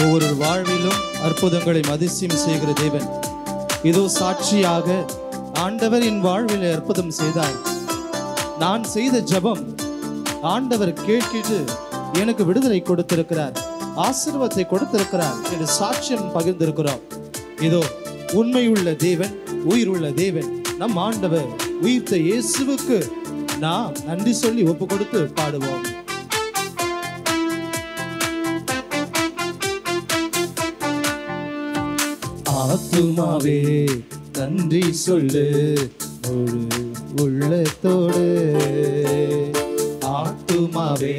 ஒவ்வொரு வாழ்விலும் அற்புதங்களை அதிசயம் செய்கிற தேவன். இதோ சாட்சியாக ஆண்டவர் என் வாழ்வில் அற்புதம் செய்தார். நான் செய்த ஜெபம் ஆண்டவர் கேட்டு எனக்கு விடுதலை கொடுத்திருக்கிறார், ஆசீர்வாதத்தை கொடுத்திருக்கிறார் என்று சாட்சியம் பகிர்ந்திருக்கிறோம். இதோ உண்மையுள்ள தேவன், உயிருள்ள தேவன், நம் ஆண்டவர் உயிர்த்த இயேசுவுக்கு நாம் நன்றி சொல்லி ஒப்பு கொடுத்து பாடுவோம். ஆத்துமாவே நன்றி சொல்லு ஒரு உள்ளத்தோடு, ஆத்துமாவே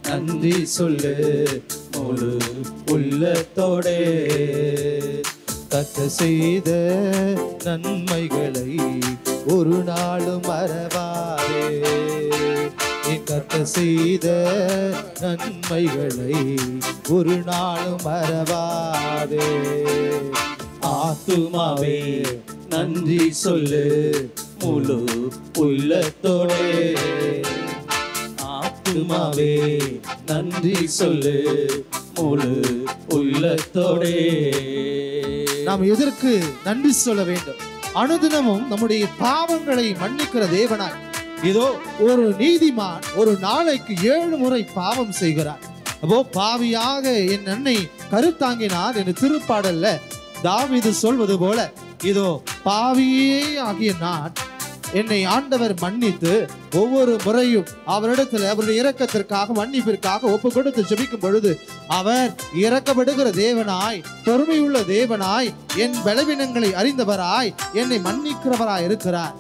நன்றி சொல்லு முழு உள்ளத்தோடே. கர்த்தர் செய்த நன்மைகளை ஒரு நாளும் மறவாதே, கர்த்தர் செய்த நன்மைகளை ஒரு நாளும் மறவாதே. ஆத்துமாவே நன்றி சொல்லு முழு உள்ளத்தோடே, ஆத்துமாவே நன்றி சொல்லு முழு உள்ளத்தோடே. நாம் எதற்கு நன்றி சொல்ல வேண்டும்? அனுதினமும் நம்முடைய பாவங்களை மன்னிக்கிற தேவனாய் இதோ ஒரு நீதிமான் ஒரு நாளைக்கு 7 முறை பாவம் செய்கிறார். அப்போ பாவியாக என் அன்னை கருத்தாங்கினார் என்று திருப்பாடல்ல தாவீது சொல்வது போல, இதோ பாவியே ஆகிய நான் என்னை ஆண்டவர் மன்னித்து ஒவ்வொரு முறையும் அவரிடத்தில் அவருடைய இரக்கத்திற்காக மன்னிப்பிற்காக ஒப்பு கொடுத்து ஜெபிக்கும் பொழுது அவர் இரக்கப்படுகிற தேவனாய், பொறுமையுள்ள தேவனாய், என் பலவீனங்களை அறிந்தவராய், என்னை மன்னிக்கிறவராய் இருக்கிறார்.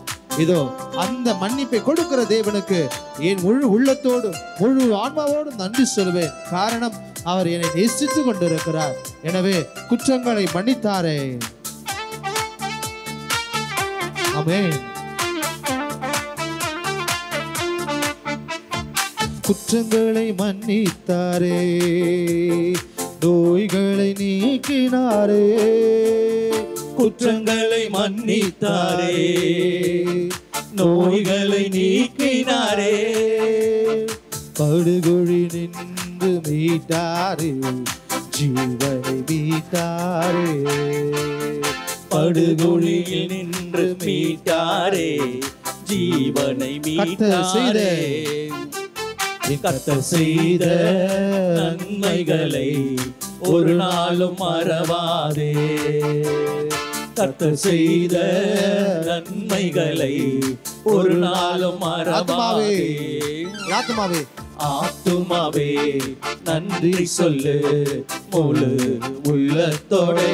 இதோ அந்த மன்னிப்பை கொடுக்கிற தேவனுக்கு என் முழு உள்ளத்தோடு முழு ஆன்மாவோடும் நன்றி சொல்வேன். காரணம் அவர் என்னை நேசித்து கொண்டிருக்கிறார். எனவே குற்றங்களை மன்னித்தாரே. ஆமென். குற்றங்களை மன்னித்தாரே, நோய்களை நீக்கினாரே, குற்றங்களை மன்னித்தாரே, நோய்களை நீக்கினாரே, படுகொழி நின்று மீட்டாரே, ஜீவனை மீட்டாரே, படுகொழியில் நின்று மீட்டாரே, ஜீவனை மீட்டாரே. கர்த்தர் செய்த நன்மைகளை ஒரு நாளும் மறவாதே, கர்த்தர் செய்த நன்மைகளை ஒரு நாளும் மறவாதே. ஆத்துமாவே ஆத்துமாவே நன்றி சொல்லு முழு உள்ளத்தோடே,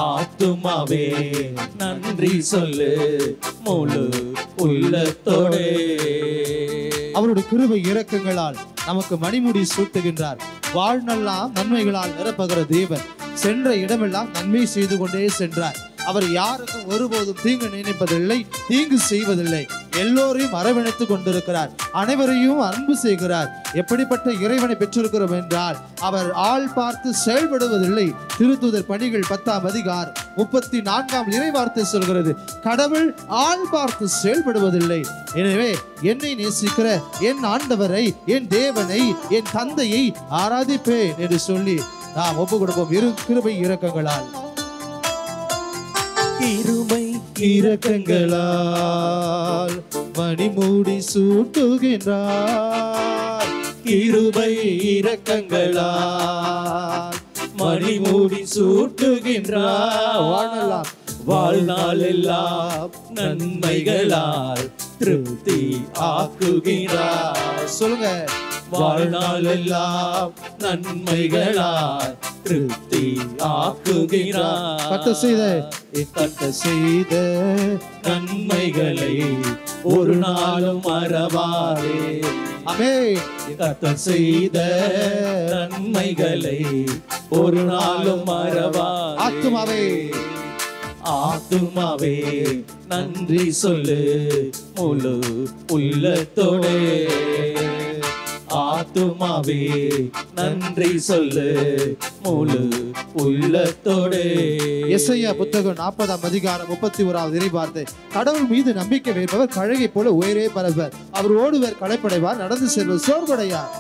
ஆத்துமாவே நன்றி சொல்லு முழு உள்ளத்தோடே. அவருடைய கிருபை இரக்கங்களால் நமக்கு மணிமுடி சூட்டுகின்றார். வாழ்நெல்லாம் நன்மைகளால் நிரப்புகிற தேவன் சென்ற இடமெல்லாம் நன்மை செய்து கொண்டே சென்றார். அவர் யாருக்கும் ஒருபோதும் தீங்கு நினைப்பதில்லை, தீங்கு செய்வதில்லை. எல்லோரையும் அரவணைத்துக் கொண்டிருக்கிறார், அனைவரையும் அன்பு செய்கிறார். எப்படிப்பட்ட இறைவனை பெற்றிருக்கிறோம் என்றால் அவர் ஆள் பார்த்து செயல்படுவதில்லை. திருத்தூதர் பணிகள் 10ஆம் அதிகாரம் 34ஆம் இறைவார்த்தை சொல்கிறது, கடவுள் ஆள் பார்த்து செயல்படுவதில்லை. எனவே என்னை நேசிக்கிற என் ஆண்டவரை, என் தேவனை, என் தந்தையை ஆராதிப்பேன் என்று சொல்லி நாம் ஒப்பு கொடுப்போம். கிருபை இரக்கங்களால், கிருபை இரக்கங்களால் மணிமூடி சூட்டுகின்றார், கிருபை இரக்கங்களால் மணிமூடி சூட்டுகின்றார். வாழ்நாள் எல்லாம் நன்மைகளால் திருப்தி ஆக்குகிறார். சொல்லுங்க, வாழ்நாள் எல்லாம் நன்மைகளால் திருப்தி ஆக்குகிறார். கர்த்தர் செய்த நன்மைகளை ஒரு நாளும் மறவாதே. ஆமென். கர்த்தர் செய்த நன்மைகளை ஒரு நாளும் மறவாதே. ஆத்துமாவே ஆத்துமாவே நன்றி சொல்லு முழு உள்ளத்தோடே, ஆத்துமாவே நன்றி சொல்லு முழு உள்ளத்தோடு. எசையா புத்தகம் 40ஆம் அதிகாரம் 31வது இறைவார்த்தை. கடவுள் மீது நம்பிக்கை வைப்பவர் கழுகை போல உயரே பரவர். அவர் ஓடுவர் களைப்படைவார், நடந்து செல்வர் சோர்வடையார்.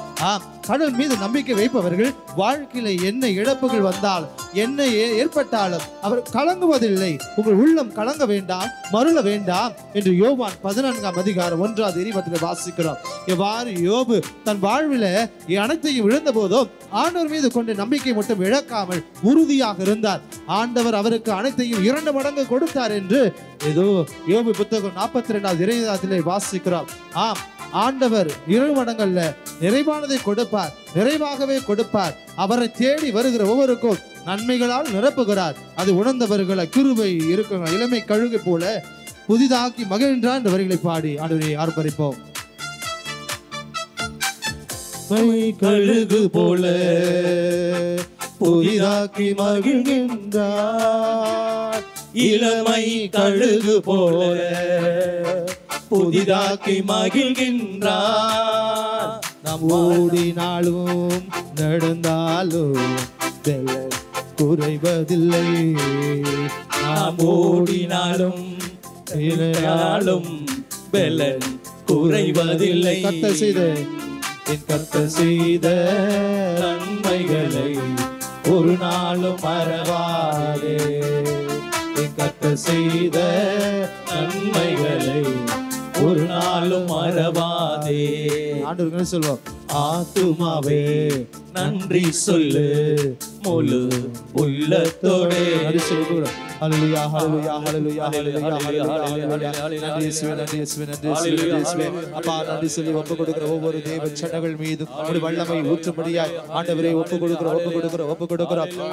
கடவுள் மீது நம்பிக்கை வைப்பவர்கள் வாழ்க்கையில என்ன இழப்புகள் வந்தாலும் என்ன ஏற்பட்டாலும் அவர் கலங்குவதில்லை. உங்கள் உள்ளம் கலங்க வேண்டாம், மருள வேண்டாம் என்று யோவான் 14ஆம் அதிகாரம் 1வது இறைவசனத்தில் வாசிக்கிறோம். எவ்வாறு யோபு தன் வாழ்வில அனைத்தையும் இழந்த போதும் ஆண்டவர் மீது கொண்ட நம்பிக்கை மட்டும் இழக்காமல் உறுதியாக இருந்தார். ஆண்டவர் அவருக்கு அனைத்தையும் 2 மடங்கு கொடுத்தார் என்று ஏதோ யோபு புத்தகம் 42வது இறைவசனத்திலே வாசிக்கிறோம். ஆண்டவர் 2 மடங்கல்ல நிறைவானதை கொடுப்பார், நிறைவாகவே கொடுப்பார். அவரை தேடி வருகிற ஒவ்வொருக்கும் நன்மைகளால் நிரப்புகிறார். அது உணர்ந்தவர்களை கிருபை இருக்குங்க. இளமை கழுகு போல புதிதாக்கி மகிழ்கின்றார் என்ற வரிகளை பாடி ஆண்டவரை ஆர்ப்பரிப்போம். கழுகு போல புதிதாக்கி மகிழ்கின்றார், இளமை கழுகு போல புதிதாக்கி மகிழ்கின்றார். நாம் ஓடினாலும் நடந்தாலும் குறைவதில்லை. நாம் ஓடினாலும் பெலன் குறைவதில்லை. கர்த்தர் செய்த நன்மைகளை ஒரு நாளும் மறவாதே. கர்த்தர் செய்த நன்மைகளை ஒரு நாளும் மறவாதே. ஆண்டவர்கள் சொல்வோம், ஆத்துமாவே நன்றி சொல்லு முழு உள்ளத்தோடே. ஹல்லேலூயா ஹல்லேலூயா ஹல்லேலூயா ஹல்லேலூயா ஹல்லேலூயா. நன்றி இயேசுவே, நன்றி இயேசுவே, நன்றி இயேசுவே. அப்பா நன்றி சொல்லி ஒப்பு கொடுக்கிற ஒவ்வொரு தேவ சன்னங்கள் மீது ஒரு வல்லமை ஊற்றும்படியாய் ஆண்டவரே ஒப்பு கொடுக்கிறோம்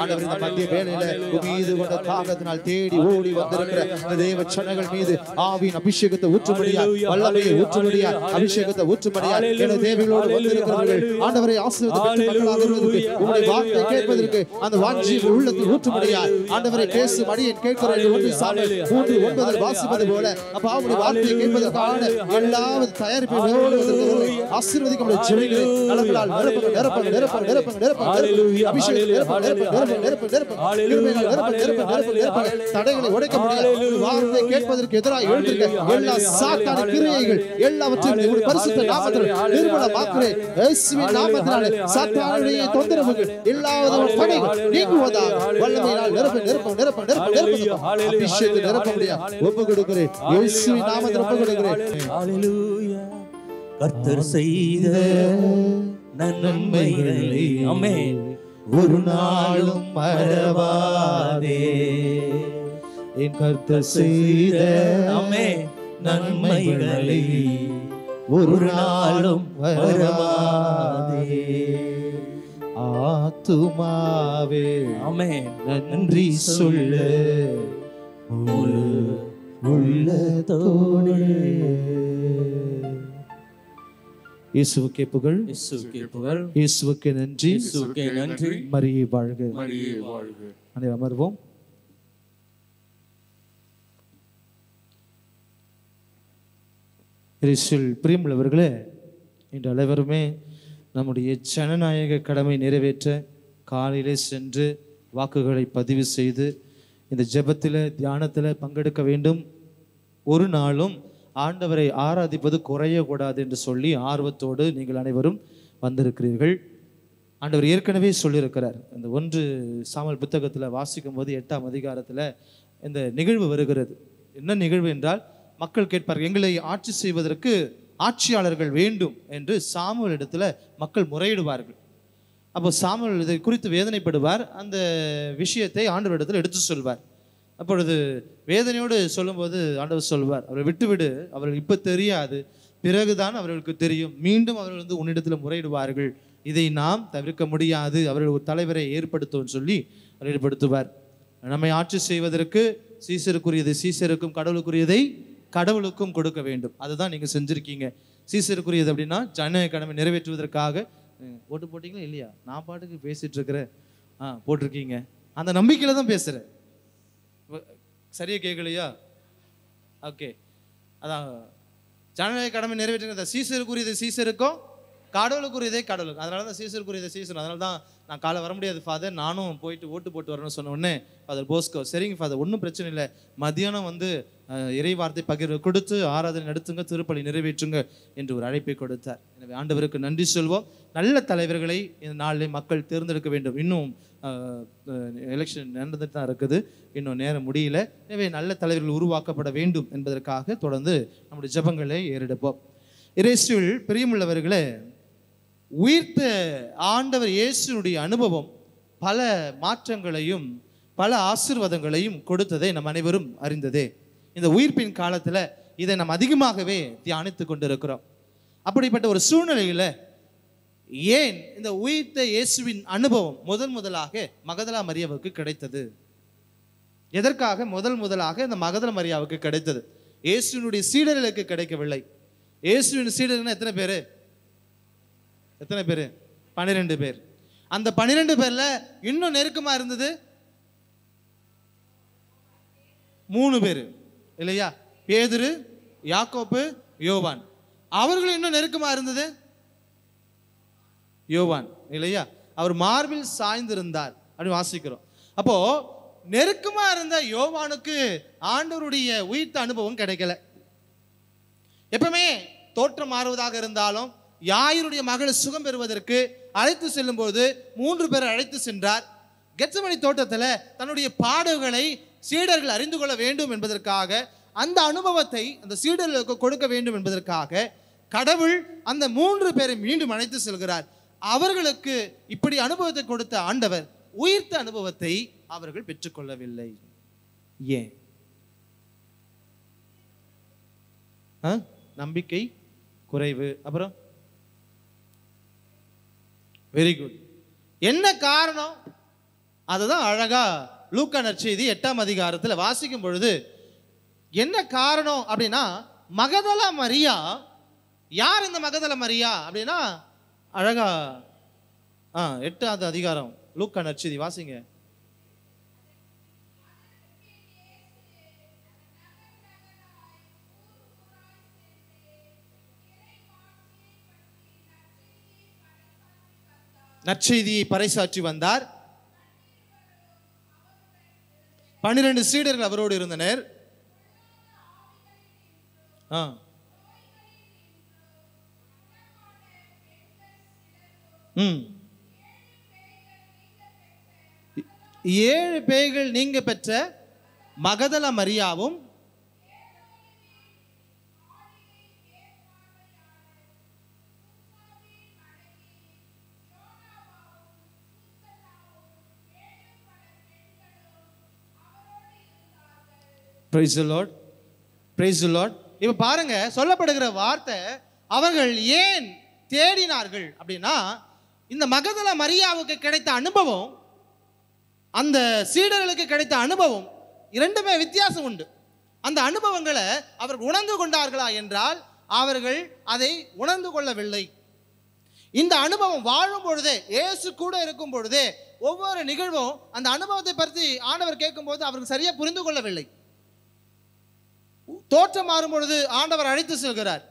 ஆண்டவரே. இந்த மத்திய வேளையில மீது கொண்ட தாகத்தினால் தேடி ஓடி வந்திருக்கிற இந்த தேவ சன்னங்கள் மீது ஆவியின் அபிஷேகத்தை ஊற்றும்படியாய், வல்லமையை ஊற்றும்படியாய், அபிஷேகத்தை ஊற்றும்படியாய் என தேவைகளோடு வந்திருக்கிறவர்கள் ஆண்டவரை ஆசீர்வதிப்பதற்கு உங்களுடைய வார்த்தை கேட்பதற்கு அந்த வாஞ்சி உள்ளத்தில் ஊற்றும்படியாய் ஆண்டவரை பேசும் அடியை கேட்கிறேன். 1 சாமுவேல் 3:9 வாசிப்பது போல அப்பா உங்களுடைய வார்த்தையை கேட்பதற்கான எல்லா தயாரிப்போடு ஆசீர்வதிக்கப்படும் ஜெபங்களை நலங்களால் தடைகளை உடைக்க முடியாது. வார்த்தை கேட்பதற்கு எதிராக எழுந்திருக்க எல்லா சாத்தான கிரியைகள் எல்லாவற்றையும் பரிசுத்த நாமத்தில் நிர்மூலமாக்குகிறேன். இயேசுவின் நாமத்தினாலே சாத்தானுடைய தொந்தரவுகள் எல்லாவித தடைகள் நீங்குவதாக வல்லமையினால் நிரப்ப அபிஷேகத்தை நிரப்ப முடியாது. ஒப்பு கொடுக்கிறேன் இயேசுவின் நாமத்தில் ஒப்பு கொடுக்கிறேன். ஹல்லேலூயா. கர்த்தர் செய்த நன்மைகளை ஆமென் ஒரு நாளும் மறவாதே. என் கர்த்தர் செய்த ஆமென் நன்மைகளை ஒரு நாளும் மறவாதே. ஆத்துமாவே ஆமென் நன்றி சொல்லு முழு உள்ளத்தோடு. இயேசுவுக்கே புகழ், இயேசுவுக்கே நன்றி, மரியே வாழ்க. அனைவரும் அமர்வோம். பிரியமுள்ளவர்களே, இன்று அனைவருமே நம்முடைய ஜனநாயக கடமை நிறைவேற்ற காலையிலே சென்று வாக்குகளை பதிவு செய்து இந்த ஜெபத்தில் தியானத்தில் பங்கெடுக்க வேண்டும். ஒரு நாளும் ஆண்டவரை ஆராதிப்பது குறையக்கூடாது என்று சொல்லி ஆர்வத்தோடு நீங்கள் அனைவரும் வந்திருக்கிறீர்கள். ஆண்டவர் ஏற்கனவே சொல்லியிருக்கிறார். இந்த 1 சாமுவேல் புத்தகத்தில் வாசிக்கும் போது 8ஆம் அதிகாரத்தில் இந்த நிகழ்வு வருகிறது. என்ன நிகழ்வு என்றால், மக்கள் கேட்பார்கள், எங்களை ஆட்சி செய்வதற்கு ஆட்சியாளர்கள் வேண்டும் என்று சாமுவேல் இடத்துல மக்கள் முறையிடுவார்கள். அப்போ சாமுவேல் இதை குறித்து வேதனைப்படுவார். அந்த விஷயத்தை ஆண்டவரிடத்தில் எடுத்து சொல்வார். அப்பொழுது வேதனையோடு சொல்லும்போது ஆண்டவர் சொல்வார், அவரை விட்டுவிடு, அவர்கள் இப்போ தெரியாது, பிறகுதான் அவர்களுக்கு தெரியும், மீண்டும் அவர்கள் வந்து உன்னிடத்தில் முறையிடுவார்கள், இதை நாம் தவிர்க்க முடியாது, அவர்கள் ஒரு தலைவரை ஏற்படுத்தும் சொல்லி அவர் ஏற்படுத்துவார். நம்மை ஆட்சி செய்வதற்கு சீசருக்குரியது சீசருக்கும் கடவுளுக்குரியதை கடவுளுக்கும் கொடுக்க வேண்டும். அதுதான் நீங்கள் செஞ்சுருக்கீங்க. சீசருக்குரியது அப்படின்னா ஜனநாயக கடமை நிறைவேற்றுவதற்காக ஓட்டு போட்டிங்களா இல்லையா? நான் பாட்டுக்கு பேசிட்டு இருக்கிறேன். போட்டிருக்கீங்க. அந்த நம்பிக்கையில் தான் பேசுகிறேன். சரியா கேட்கலையா? ஓகே, அதான் ஜனநாயக கடமை நிறைவேற்றுங்க. சீசருக்குரியது சீசருக்கும் கடவுளுக்குரியதே கடவுளுக்கு, அதனால தான் சீசருக்குரியதை சீசர். அதனால தான் நான் காலை வர முடியாது ஃபாதர், நானும் போயிட்டு ஓட்டு போட்டு வரணும்னு சொன்ன உடனே ஃபாதர் போஸ்கோ சரிங்க ஃபாதர் ஒன்றும் பிரச்சனை இல்லை, மதியானம் வந்து இறை வார்த்தை பகிர்வு கொடுத்து ஆராதனை நடத்துங்க, திருப்பலி நிறைவேற்றுங்க என்று ஒரு அழைப்பை கொடுத்தார். எனவே ஆண்டவருக்கு நன்றி சொல்வோம். நல்ல தலைவர்களை இந்த நாளிலே மக்கள் தேர்ந்தெடுக்க வேண்டும். இன்னும் எலெக்ஷன் நடந்துட்டு தான் இருக்குது, இன்னும் நேரம் முடியல. எனவே நல்ல தலைவர்கள் உருவாக்கப்பட வேண்டும் என்பதற்காக தொடர்ந்து நம்முடைய ஜெபங்களை ஏறெடுப்போம். இயேசுவில் பிரியமுள்ளவர்களே, உயிர்த்த ஆண்டவர் இயேசுனுடைய அனுபவம் பல மாற்றங்களையும் பல ஆசீர்வாதங்களையும் கொடுத்ததை நம் அனைவரும் அறிந்ததே. இந்த உயிர்ப்பின் காலத்தில் இதை நாம் அதிகமாகவே தியானித்து கொண்டிருக்கிறோம். அப்படிப்பட்ட ஒரு சூழ்நிலையில் ஏன் இந்த உயிர்த்த இயேசுவின் அனுபவம் முதலாக மகதலா மரியாவுக்கு கிடைத்தது? எதற்காக முதலாக இந்த மகதலா மரியாவுக்கு கிடைத்தது? இயேசுவினுடைய சீடர்களுக்கு கிடைக்கவில்லை. இயேசுவின் சீடர்கள் எத்தனை பேர்? 12 பேர். அந்த 12 பேர்ல இன்னும் நெருக்கமா இருந்தது 3 பேர் இல்லையா? பேதுரு, யாக்கோப்பு, யோவான். அவர்கள் இன்னும் நெருக்கமா இருந்தது யோவான் இல்லையா? அவர் மார்பில் சாய்ந்திருந்தார் அப்படின்னு வாசிக்கிறோம். அப்போ நெருக்கமா இருந்த யோவானுக்கு ஆண்டவருடைய உயிர்த்த அனுபவம் கிடைக்கல. எப்பவுமே தோற்றம் மாறுவதாக இருந்தாலும் யாயிருடைய மகள் சுகம் பெறுவதற்கு அழைத்து செல்லும் போது 3 பேரை அழைத்து சென்றார். கெத்செமனி தோட்டத்தில் தன்னுடைய பாடுகளை சீடர்கள் அறிந்து கொள்ள வேண்டும் என்பதற்காக, அந்த அனுபவத்தை அந்த சீடர்களுக்கு கொடுக்க வேண்டும் என்பதற்காக கடவுள் அந்த 3 பேரை மீண்டும் அழைத்து செல்கிறார். அவர்களுக்கு இப்படி அனுபவத்தை கொடுத்த ஆண்டவர் உயிர்த்த அனுபவத்தை அவர்கள் பெற்றுக்கொள்ளவில்லை. ஏன்? நம்பிக்கை குறைவு. அப்புறம் வெரி குட். என்ன காரணம்? அதுதான் அழகா லூக்கா நற்செய்தி 8ஆம் அதிகாரத்தில் வாசிக்கும் பொழுது என்ன காரணம் அப்படின்னா, மகதலா மரியா. யார் இந்த மகதலா மரியா அப்படின்னா, அழகா 8ஆவது அதிகாரம் லூக்கா நற்செய்தி வாசிங்க. நற்செய்தியை பறைசாற்றி வந்தார். 12 சீடர்கள் அவரோடு இருந்தனர். ஏழு பேய்கள் நீங்க பெற்ற Magdala மரியாவும் Praise the Lord. Praise the Lord. இப்ப பாருங்க, சொல்லப்படுகிற வார்த்தை அவர்கள் ஏன் தேடினார்கள் அப்படின்னா, இந்த மகதலா மரியாவுக்கு கிடைத்த அனுபவம் அந்த சீடர்களுக்கு கிடைத்த அனுபவம் இரண்டுமே வித்தியாசம் உண்டு. அந்த அனுபவங்களை அவர்கள் உணர்ந்து கொண்டார்களா என்றால் அவர்கள் அதை உணர்ந்து கொள்ளவில்லை. இந்த அனுபவம் வாழும் பொழுதே, இயேசு கூட இருக்கும் பொழுதே ஒவ்வொரு நிகழ்வும் அந்த அனுபவத்தை பற்றி ஆண்டவர் கேட்கும் போது அவர்கள் சரியா புரிந்து கொள்ளவில்லை. தோற்றம் மாறும் பொழுது ஆண்டவர் அழைத்து செல்கிறார்.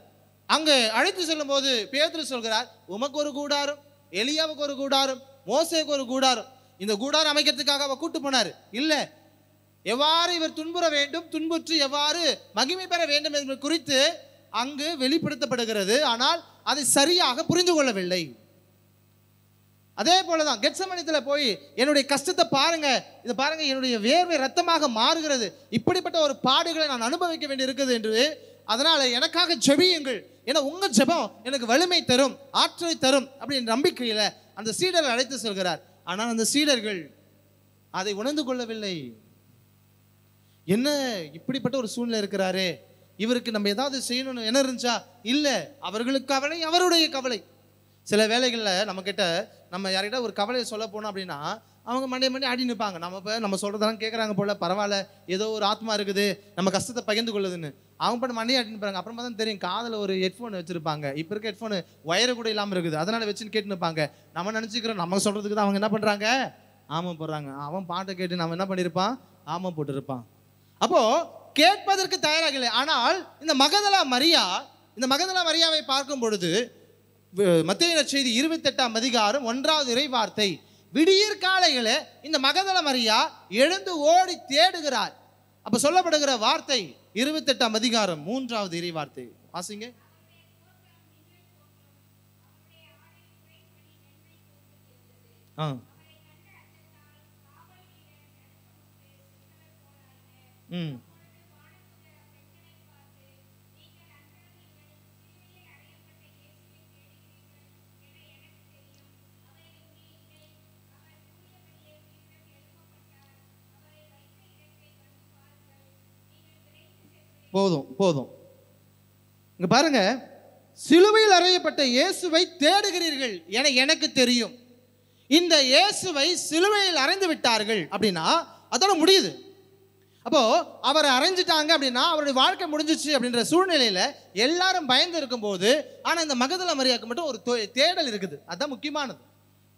அங்கு அழைத்து செல்லும் போது பேதுரு சொல்கிறார், உமக்கு ஒரு கூடாரம், எலியாவுக்கு ஒரு கூடாரம், மோசேக்கு ஒரு கூடாரம். இந்த கூடாரம் அமைக்கிறதுக்காக அவர் கூட்டு போனார் இல்ல, எவ்வாறு இவர் துன்புற வேண்டும், துன்புற்று எவ்வாறு மகிமை பெற வேண்டும் என்பது குறித்து அங்கு வெளிப்படுத்தப்படுகிறது. ஆனால் அதை சரியாக புரிந்து கொள்ளவில்லை. அதே போலதான் கெத்செமனியில் போய் என்னுடைய கஷ்டத்தை பாருங்க, இதை பாருங்க, என்னுடைய வேர்வை ரத்தமாக மாறுகிறது, இப்படிப்பட்ட ஒரு பாடுகளை நான் அனுபவிக்க வேண்டி இருக்குது என்று, அதனால எனக்காக ஜெபியுங்கள், ஏன்னா உங்க ஜெபம் எனக்கு வலிமை தரும், ஆற்றலை தரும் அப்படின்ற நம்பிக்கையில அந்த சீடர்கள் அழைத்து செல்கிறார். ஆனால் அந்த சீடர்கள் அதை உணர்ந்து கொள்ளவில்லை. என்ன இப்படிப்பட்ட ஒரு சூழ்நிலை இருக்கிறாரே, இவருக்கு நம்ம ஏதாவது செய்யணும்னு என்ன இருந்துச்சா? இல்லை, அவர்களுக்கு கவலை அவருடைய கவலை. சில வேலைகளில் நம்மக்கிட்ட நம்ம யார்கிட்ட ஒரு கவலையை சொல்ல போனோம் அப்படின்னா அவங்க மண்டி ஆடி நிற்பாங்க. நம்ம சொல்கிறதெல்லாம் கேட்குறாங்க போல, பரவாயில்ல ஏதோ ஒரு ஆத்மா இருக்குது நம்ம கஷ்டத்தை பகிர்ந்து கொள்ளுதுன்னு அவங்க பண்ண மண்டி ஆடி நிற்பாங்க. அப்புறமா தான் தெரியும் காதில் ஒரு ஹெட்ஃபோன் வச்சுருப்பாங்க. இப்போ இருக்க ஹெட்ஃபோனு ஒயரை கூட இல்லாமல் இருக்குது, அதனால் வச்சுன்னு கேட்டு நிற்பாங்க. நம்ம நினச்சிக்கிறோம் நம்ம சொல்கிறதுக்கு தான் அவங்க என்ன பண்ணுறாங்க, ஆமாம் போடுறாங்க. அவன் பாட்டை கேட்டு நம்ம என்ன பண்ணியிருப்பான், ஆமாம் போட்டுருப்பான். அப்போது கேட்பதற்கு தயாராக இல்லை. ஆனால் இந்த மகதலா மரியாவை பார்க்கும் பொழுது மத்தேயு நற்செய்தி 28ஆம் அதிகாரம் 1வது இறை வார்த்தை, விடியற் காலையிலே இந்த மகதல மரியா எழுந்து ஓடி தேடுகிறார். அப்ப சொல்லப்படுகிற வார்த்தை 28ஆம் அதிகாரம் 3வது இறை வார்த்தை வாசிங்க. போதும் போதும். இங்க பாருங்க, சிலுவையில் அறையப்பட்ட இயேசுவை தேடுகிறீர்கள் என எனக்கு தெரியும். இந்த இயேசுவை சிலுவையில் அறைந்து விட்டார்கள் அப்படின்னா அதோட முடியுது. அப்போ அவரை அறைஞ்சிட்டாங்க அப்படின்னா அவருடைய வாழ்க்கை முடிஞ்சிச்சு அப்படின்ற சூழ்நிலையில எல்லாரும் பயந்து இருக்கும்போது, ஆனா இந்த மகதல மரியாவுக்கு மட்டும் ஒரு தேடல் இருக்குது. அதுதான் முக்கியமானது.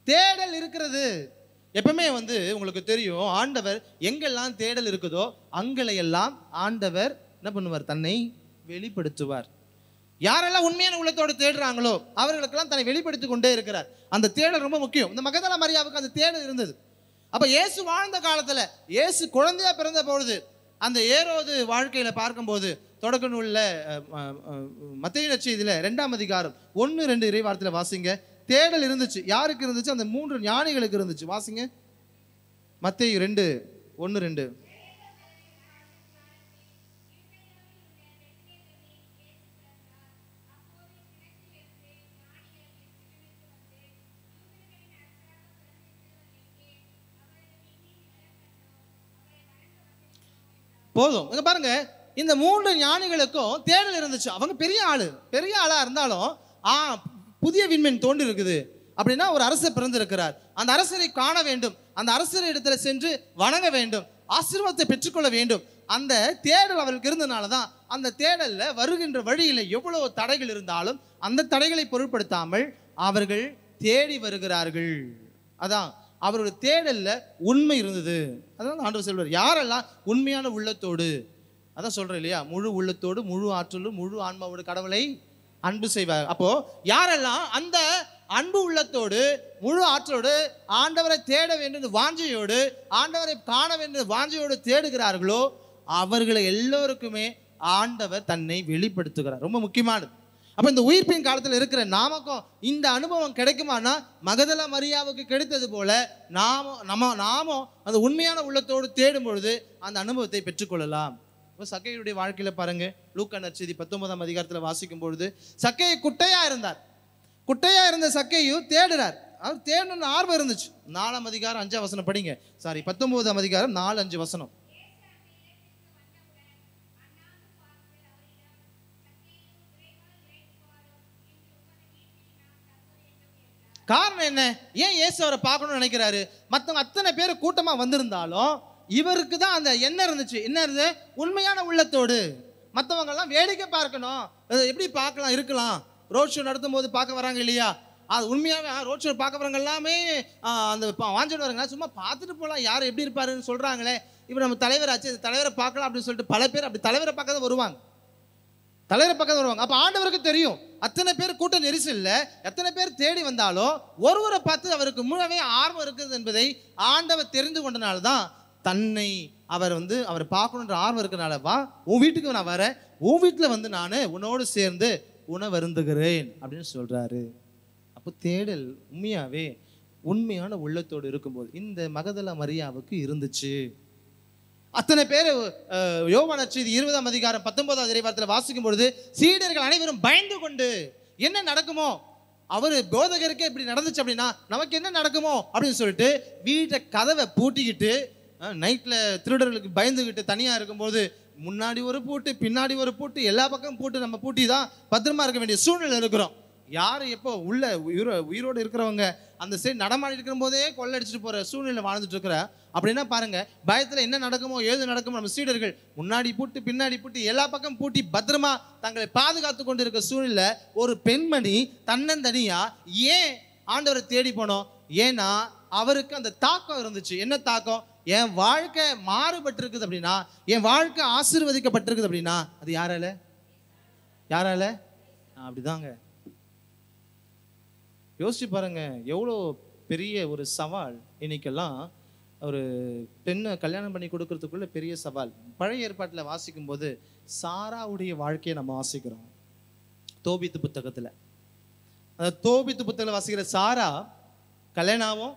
தேடல் இருக்கிறது. எப்பவுமே உங்களுக்கு தெரியும், ஆண்டவர் எங்கெல்லாம் தேடல் இருக்குதோ அங்கெல்லாம் ஆண்டவர் என்ன பண்ணுவார்? தன்னை வெளிப்படுத்துவார். யாரெல்லாம் உண்மையான உள்ளத்தோடு தேடுறாங்களோ அவர்களுக்கெல்லாம் தன்னை வெளிப்படுத்தி கொண்டே இருக்கிறார். அந்த தேடல் ரொம்ப முக்கியம். இந்த மகதல மரியாவுக்கு அந்த தேடல் இருந்தது. அப்ப இயேசு வாழ்ந்த காலத்துல, இயேசு குழந்தையா பிறந்த பொழுது, அந்த ஏரோது வாழ்க்கையில பார்க்கும்போது, தொடக்க நூல்ல மத்தேயு நற்செய்தியில 2ஆம் அதிகாரம் 1-2 இறை வார்த்தையில வாசிங்க. தேடல் இருந்துச்சு. யாருக்கு இருந்துச்சு? அந்த 3 ஞானிகளுக்கு இருந்துச்சு. வாசிங்க மத்தேயு 2:1-2. போதும். இங்க பாருங்க, இந்த 3 ஞானிகளுக்கும் தேடல் இருந்துச்சு. அவங்க பெரிய ஆளா இருந்தாலும் புதிய விண்மீன் தோண்டி இருக்குது அப்படின்னா ஒரு அரசர் பிறந்திருக்கிறார். அந்த அரசரை காண வேண்டும், அந்த அரசர் இடத்துல சென்று வணங்க வேண்டும், ஆசீர்வாதத்தை பெற்றுக்கொள்ள வேண்டும். அந்த தேடல் அவர்களுக்கு இருந்தனால தான் அந்த தேடல்ல வருகின்ற வழியில் எவ்வளவு தடைகள் இருந்தாலும் அந்த தடைகளை பொருட்படுத்தாமல் அவர்கள் தேடி வருகிறார்கள். அதான் அவருடைய தேடல்ல உண்மை இருந்தது. அதனால ஆண்டவர் சொல்வார், யாரெல்லாம் உண்மையான உள்ளத்தோடு, அதான் சொல்றேன் இல்லையா, முழு உள்ளத்தோடு முழு ஆற்றலும் முழு ஆன்மாவோடு கடவுளை அன்பு செய்வார். அப்போ யாரெல்லாம் அந்த அன்பு உள்ளத்தோடு முழு ஆற்றலோடு ஆண்டவரை தேட வேண்டும் வாஞ்சையோடு, ஆண்டவரை காண வேண்டும் வாஞ்சையோடு தேடுகிறார்களோ அவர்களை எல்லோருக்குமே ஆண்டவர் தன்னை வெளிப்படுத்துகிறார். ரொம்ப முக்கியமானது. அப்போ இந்த உயிர்ப்பின் காலத்தில் இருக்கிற நாமக்கும் இந்த அனுபவம் கிடைக்குமானா மகதல மரியாவுக்கு கிடைத்தது போல நாமும் அந்த உண்மையான உள்ளத்தோடு தேடும் பொழுது அந்த அனுபவத்தை பெற்றுக்கொள்ளலாம். இப்போ சக்கையுடைய வாழ்க்கையில பாருங்க, லூக்கா நற்செய்தி 19ஆம் அதிகாரத்தில் வாசிக்கும் பொழுது, சக்கையை குட்டையா இருந்த சக்கையும் தேடுறார். அவர் தேடணும்னு ஆர்வம் இருந்துச்சு. 4ஆம் அதிகாரம் 5ஆம் வசனம் படிங்க. 19ஆம் அதிகாரம் 4-5 வசனம். காரணம் என்ன? ஏன் இயேசு அவரை பார்க்கணும்னு நினைக்கிறாரு? மற்றவங்க அத்தனை பேர் கூட்டமா வந்திருந்தாலும் இவருக்கு தான் அந்த எண்ணம் இருந்துச்சு. என்ன இருந்தது? உண்மையான உள்ளத்தோடு. மற்றவங்க எல்லாம் வேடிக்கை பார்க்கணும், எப்படி பார்க்கலாம் இருக்கலாம். ரோட் ஷோ நடத்தும் போது பார்க்க வராங்க இல்லையா, அது உண்மையாகவே ரோட் ஷோ பார்க்க வரவங்க எல்லாமே அந்த வாஞ்சிட்டு வராங்க, சும்மா பார்த்துட்டு போகலாம், யார் எப்படி இருப்பாருன்னு சொல்றாங்களே, இப்போ நம்ம தலைவர் ஆச்சு, தலைவரை பார்க்கலாம் அப்படின்னு சொல்லிட்டு பல பேர் அப்படி தலைவரை பார்க்க தான் வருவாங்க. அப்போ ஆண்டவருக்கு தெரியும் அத்தனை பேர் கூட்ட நெரிசல்ல எத்தனை பேர் தேடி வந்தாலும் ஒருவரை பார்த்து அவருக்கு முழவே ஆர்வம் இருக்குது என்பதை ஆண்டவர் தெரிந்து கொண்டனால தான் தன்னை அவர் பார்க்கணுன்ற ஆர்வம் இருக்கிறனால, வா உன் வீட்டுக்கு நான் வரேன், உன் வீட்டில் நான் உன்னோடு சேர்ந்து உணவருந்துகிறேன் அப்படின்னு சொல்றாரு. அப்போ தேடல் உண்மையான உள்ளத்தோடு இருக்கும்போது இந்த மகதல மரியாவுக்கு இருந்துச்சு. அத்தனை பேர் யோவான் நற்செய்தி 20ஆம் அதிகாரம் 19ஆவது இறைவார்த்தையில் வாசிக்கும் பொழுது சீடர்கள் அனைவரும் பயந்து கொண்டு என்ன நடக்குமோ, அவர் போதகருக்கே இப்படி நடந்துச்சு அப்படின்னா நமக்கு என்ன நடக்குமோ அப்படின்னு சொல்லிட்டு வீட்டை கதவை பூட்டிக்கிட்டு, நைட்டில் திருடர்களுக்கு பயந்துக்கிட்டு தனியாக இருக்கும்போது முன்னாடி ஒரு பூட்டு பின்னாடி ஒரு பூட்டு எல்லா பக்கமும் பூட்டு நம்ம பூட்டி தான் பத்திரமா இருக்க வேண்டிய சூழ்நிலை இருக்கிறோம். யார் எப்போ உயிரோடு இருக்கிறவங்க அந்த சைடு நடமாடி இருக்கிற போதே கொள்ளடிச்சிட்டு போகிற சூழ்நிலை வாழ்ந்துட்டு இருக்கிற அப்படின்னா பாருங்க, பயத்தில் என்ன நடக்குமோ ஏது நடக்குமோ நம்ம சீடர்கள் முன்னாடி பூட்டு பின்னாடி பூட்டி எல்லா பக்கம் பூட்டி பத்திரமா தங்களை பாதுகாத்து கொண்டு இருக்க சூழ்நிலை ஒரு பெண்மணி தன்னந்தனியா ஏன் ஆண்டவரை தேடி போனோம்? ஏன்னா அவருக்கு அந்த தாக்கம் இருந்துச்சு. என்ன தாக்கம்? என் வாழ்க்கை மாறுபட்டிருக்குது அப்படின்னா, என் வாழ்க்கை ஆசீர்வதிக்கப்பட்டிருக்குது அப்படின்னா அது யாரால? அப்படிதாங்க. யோசிச்சு பாருங்க, எவ்வளோ பெரிய ஒரு சவால். இன்னைக்கெல்லாம் ஒரு பெண்ணை கல்யாணம் பண்ணி கொடுக்கறதுக்குள்ள பெரிய சவால். பழைய ஏற்பாட்டில் வாசிக்கும் போது சாராவுடைய வாழ்க்கையை நம்ம வாசிக்கிறோம். தோபித்து புத்தகத்தில், அந்த தோபித்து புத்தகத்தில் வாசிக்கிற சாரா கல்யாணம் ஆகும்.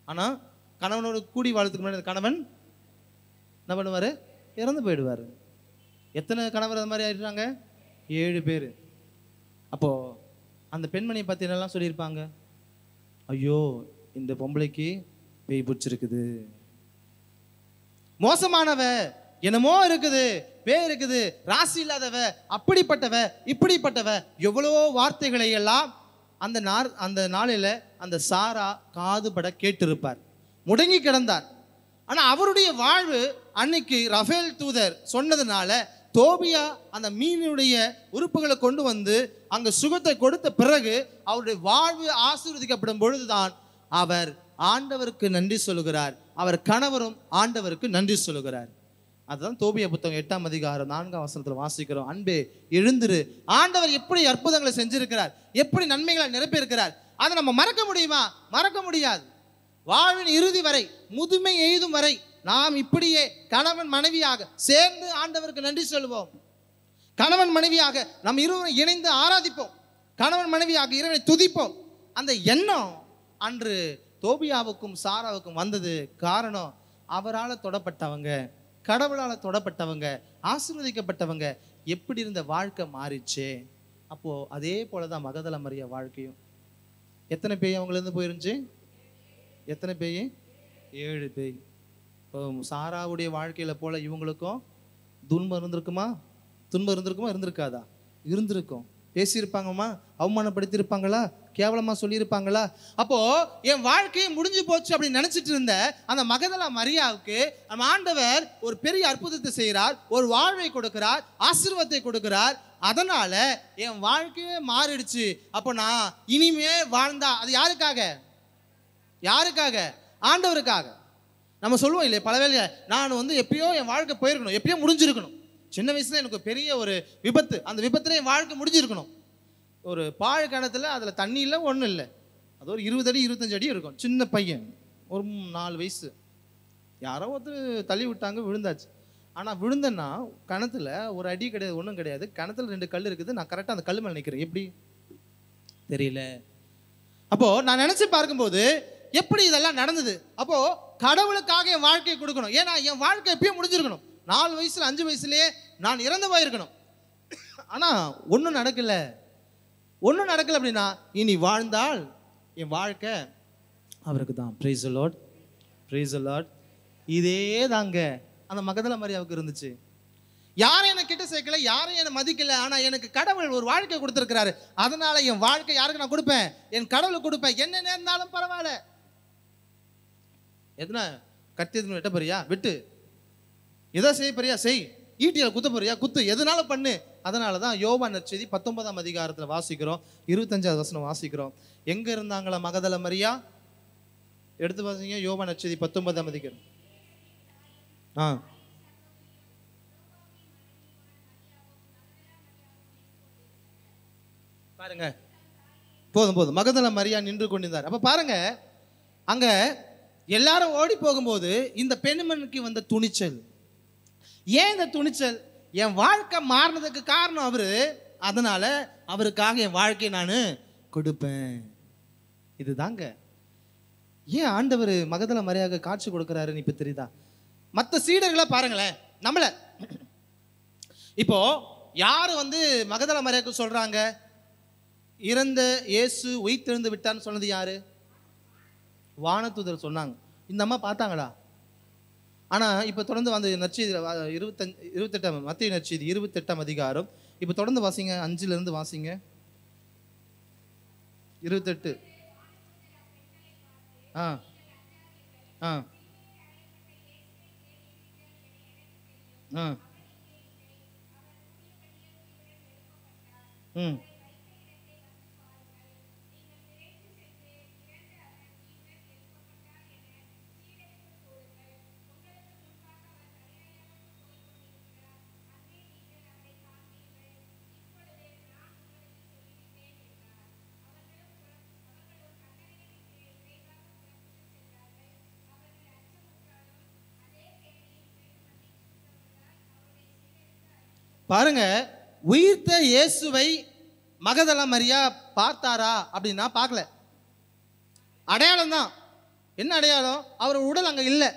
ஆனால் கணவனோட கூடி வாழ்றதுக்கு முன்னாடி கணவன் என்ன பண்ணுவார்? இறந்து போயிடுவார். எத்தனை கணவர் அந்த மாதிரி ஆயிடுறாங்க? 7 பேர். அப்போது அந்த பெண்மணியை பற்றி என்னெல்லாம் சொல்லியிருப்பாங்க? ஐயோ, இந்த பொம்பளைக்கு பேய் பிடிச்சிருக்குது, மோசமானவ, என்னமோ இருக்குது, பேய் இருக்குது, ராசி இல்லாதவ, அப்படிப்பட்டவ, இப்படிப்பட்டவ, எவ்வளவோ வார்த்தைகளை எல்லாம் அந்த நாளில் அந்த சாரா காதுபட கேட்டிருப்பார். முடங்கி கிடந்தார். ஆனால் அவருடைய வாழ்வு அன்னைக்கு ரஃபேல் தூதர் சொன்னதுனால தோபியா அந்த மீனுடைய உறுப்புகளை கொண்டு வந்து அங்கே சுகத்தை கொடுத்த பிறகு அவருடைய வாழ்வு ஆசீர்வதிக்கப்படும் பொழுதுதான் அவர் ஆண்டவருக்கு நன்றி சொல்லுகிறார். அவர் கணவரும் ஆண்டவருக்கு நன்றி சொல்லுகிறார். அதுதான் தோபியா புத்தகம் 8ஆம் அதிகாரம் 4ஆம் வசனத்தில் வாசிக்கிறோம். அன்பே எழுந்திரு, ஆண்டவர் எப்படி அற்புதங்களை செஞ்சிருக்கிறார், எப்படி நன்மைகளை நிரப்பியிருக்கிறார். அதை நம்ம மறக்க முடியுமா? மறக்க முடியாது. வாழ்வின் இறுதி வரை, முதுமை எய்தும் வரை நாம் இப்படியே கணவன் மனைவியாக சேர்ந்து ஆண்டவருக்கு நன்றி சொல்லுவோம். கணவன் மனைவியாக நம் இருவரும் இணைந்து ஆராதிப்போம். கணவன் மனைவியாக இறைவனை துதிப்போம். அந்த எண்ணம் அன்று தோபியாவுக்கும் சாராவுக்கும் வந்தது. காரணம், அவரால் தொடப்பட்டவங்க, கடவுளால் தொடப்பட்டவங்க, ஆசீர்வதிக்கப்பட்டவங்க. எப்படி இருந்த வாழ்க்கை மாறிச்சே. அப்போது அதே போல தான் மகதல மரியா வாழ்க்கையும். எத்தனை பேய் அவங்களிருந்து போயிருந்துச்சு? எத்தனை பேய்? 7 பேய். இப்போ சாராவுடைய வாழ்க்கையில் போல இவங்களுக்கும் துன்பம் இருந்திருக்குமா? துன்பம் இருந்திருக்குமா? இருந்திருக்காதா? இருந்திருக்கும். பேசியிருப்பாங்கம்மா, அவமானப்படுத்தியிருப்பாங்களா, கேவலமாக சொல்லியிருப்பாங்களா? அப்போது என் வாழ்க்கையை முடிஞ்சு போச்சு அப்படின்னு நினச்சிட்டு இருந்த அந்த மகதலா மரியாவுக்கு நம்ம ஆண்டவர் ஒரு பெரிய அற்புதத்தை செய்கிறார். ஒரு வாழ்வை கொடுக்கிறார், ஆசீர்வாதத்தை கொடுக்கிறார். அதனால என் வாழ்க்கையே மாறிடுச்சு. அப்போ நான் இனிமே வாழ்ந்தா அது யாருக்காக? யாருக்காக? ஆண்டவருக்காக. நம்ம சொல்லுவோம் இல்லையா, பல வேலையை நான் எப்பயோ என் வாழ்க்கை போயிருக்கணும், எப்பயோ முடிஞ்சிருக்கணும். சின்ன வயசுல எனக்கு பெரிய ஒரு விபத்து, அந்த விபத்துல என் வாழ்க்கை முடிஞ்சிருக்கணும். ஒரு பாழ் கிணத்துல அதில் தண்ணி இல்லை, ஒன்றும் இல்லை. அது ஒரு 20 அடி 25 அடி இருக்கும். சின்ன பையன், ஒரு 4 வயசு. யாரோ ஒருத்தர் தள்ளி விட்டாங்க, விழுந்தாச்சு. ஆனால் விழுந்தேன்னா கிணத்துல ஒரு அடி கிடையாது, ஒன்றும் கிடையாது. கிணத்துல 2 கல் இருக்குது. நான் கரெக்டாக அந்த கல் மேலே நிற்கிறேன். எப்படி தெரியல. அப்போது நான் நினச்சி பார்க்கும்போது எப்படி இதெல்லாம் நடந்தது? அப்போது கடவுளுக்காக என் வாழ்க்கையை கொடுக்கணும். ஏன்னா என் வாழ்க்கை எப்பயும் முடிஞ்சிருக்கணும். 4 வயசுல 5 வயசுலேயே நான் இறந்து போயிருக்கணும். ஆனால் ஒன்றும் நடக்கலை. ஒன்றும் நடக்கலை. அப்படின்னா இனி வாழ்ந்தால் என் வாழ்க்கை அவருக்கு தான். Praise the Lord, praise the Lord. இதே தாங்க அந்த மகதல மரியாவுக்கு இருந்துச்சு. யாரும் என்னை கிட்ட சேர்க்கல, யாரும் என்னை மதிக்கல. ஆனால் எனக்கு கடவுள் ஒரு வாழ்க்கை கொடுத்துருக்கிறாரு. அதனால என் வாழ்க்கை யாருக்கு நான் கொடுப்பேன்? என் கடவுளுக்கு கொடுப்பேன். என்ன நேர்ந்தாலும் பரவாயில்ல. எதுனா கத்தி வெட்ட போறியா விட்டு, எதோ செய்ய போறியா செய், ஈட்டியில் குத்த போறியா குத்து, எதுனால பண்ணு. அதனால தான் யோவான் நற்செய்தி 19ஆம் அதிகாரத்தில் வாசிக்கிறோம், 25ஆவது வசனம் வாசிக்கிறோம். எங்கே இருந்தாங்களா மகதல மரியா? எடுத்து வாசிங்க, யோவான் நற்செய்தி 19ஆம் அதிகாரம். பாருங்க, போதும் மகதல மரியா நின்று கொண்டிருந்தார். அப்ப பாருங்க, அங்க எல்லாரும் ஓடி போகும்போது இந்த பெண்மணிக்கு வந்த துணிச்சல். ஏன் இந்த துணிச்சல்? என் வாழ்க்கை மாறினதுக்கு காரணம் அவரு. அதனால அவருக்காக என் வாழ்க்கையை நான் கொடுப்பேன். இதுதாங்க ஏன் ஆண்டவர் மகதல மரியாதை காட்சி கொடுக்கிறாருன்னு இப்ப தெரியுதா? மற்ற சீடர்களை பாருங்களேன், நம்மள இப்போ யாரு மகதல மரியாதைக்கு சொல்றாங்க இறந்த இயேசு உயிர்த்தெழுந்து விட்டான்னு சொன்னது யாரு? வானதூதர் சொன்னாங்க. இந்த அம்மா பார்த்தாங்களா? ஆனால் இப்போ தொடர்ந்து நற்செய்தி 28 மத்தேயு நற்செய்தி 28ஆம் அதிகாரம். இப்போ தொடர்ந்து வாசிங்க, 5லிருந்து வாசிங்க. 28. பாருங்க, உயிர்த்த இயேசுவை மகதல மரியா பார்த்தாரா அப்படின்னா பார்க்கல. அடையாளம் தான். என்ன அடையாளம்? அவர் உடல் அங்கே இல்லை.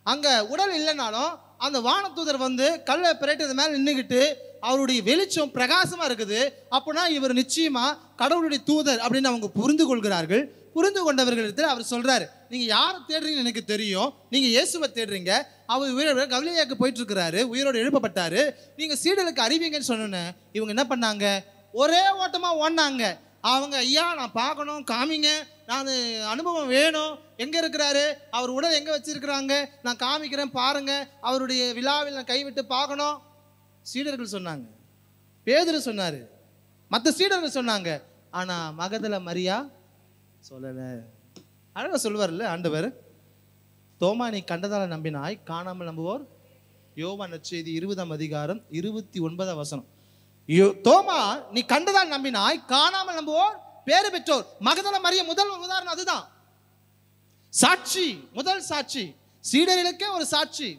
அங்கே உடல் இல்லைனாலும் அந்த வானதூதர் வந்து கல்லை பிரேட்டது மேலே நின்றுக்கிட்டு அவருடைய வெளிச்சம் பிரகாசமாக இருக்குது. அப்படின்னா இவர் நிச்சயமா கடவுளுடைய தூதர் அப்படின்னு அவங்க புரிந்து கொள்கிறார்கள். புரிந்து கொண்டவர்களிடத்தில் அவர் சொல்றாரு, நீங்க யாரை தேடுறீங்கன்னு எனக்கு தெரியும், நீங்க இயேசுவை தேடுறீங்க, அவர் கலிலேயாவுக்கு போயிட்டு இருக்கிறாரு, உயிரோடு எழுப்பப்பட்டாரு, நீங்க சீடலுக்கு அறிவிங்கன்னு சொன்னோன்னே இவங்க என்ன பண்ணாங்க? ஒரே ஓட்டமா ஓடினாங்க. அவங்க, ஐயா நான் பார்க்கணும், காமிங்க, நான் அனுபவம் வேணும், எங்கே இருக்கிறாரு, அவர் உடல் எங்கே வச்சிருக்கிறாங்க, நான் காமிக்கிறேன் பாருங்க, அவருடைய விழாவில் நான் கைவிட்டு பார்க்கணும். சீடர்கள் சொன்னாங்க, பேதுரு சொன்னார், மற்ற சீடர்கள் சொன்னாங்க. ஆனால் மகதல மரியா சொல்லலை. அழகாக சொல்லுவார்ல ஆண்டவர், தோமா நீ கண்டதால நம்பினாய், காணாமல் நம்புவோர். யோவான் நற்செய்தி 20:29 தோமா நீ கண்டதால் நம்பினாய், காணாமல் நம்புவோர் பேறு பெற்றோர். மகதல மரியா முதல் உதாரணம் அதுதான். சாட்சி, முதல் சாட்சி, சீடர்களுக்கே ஒரு சாட்சி.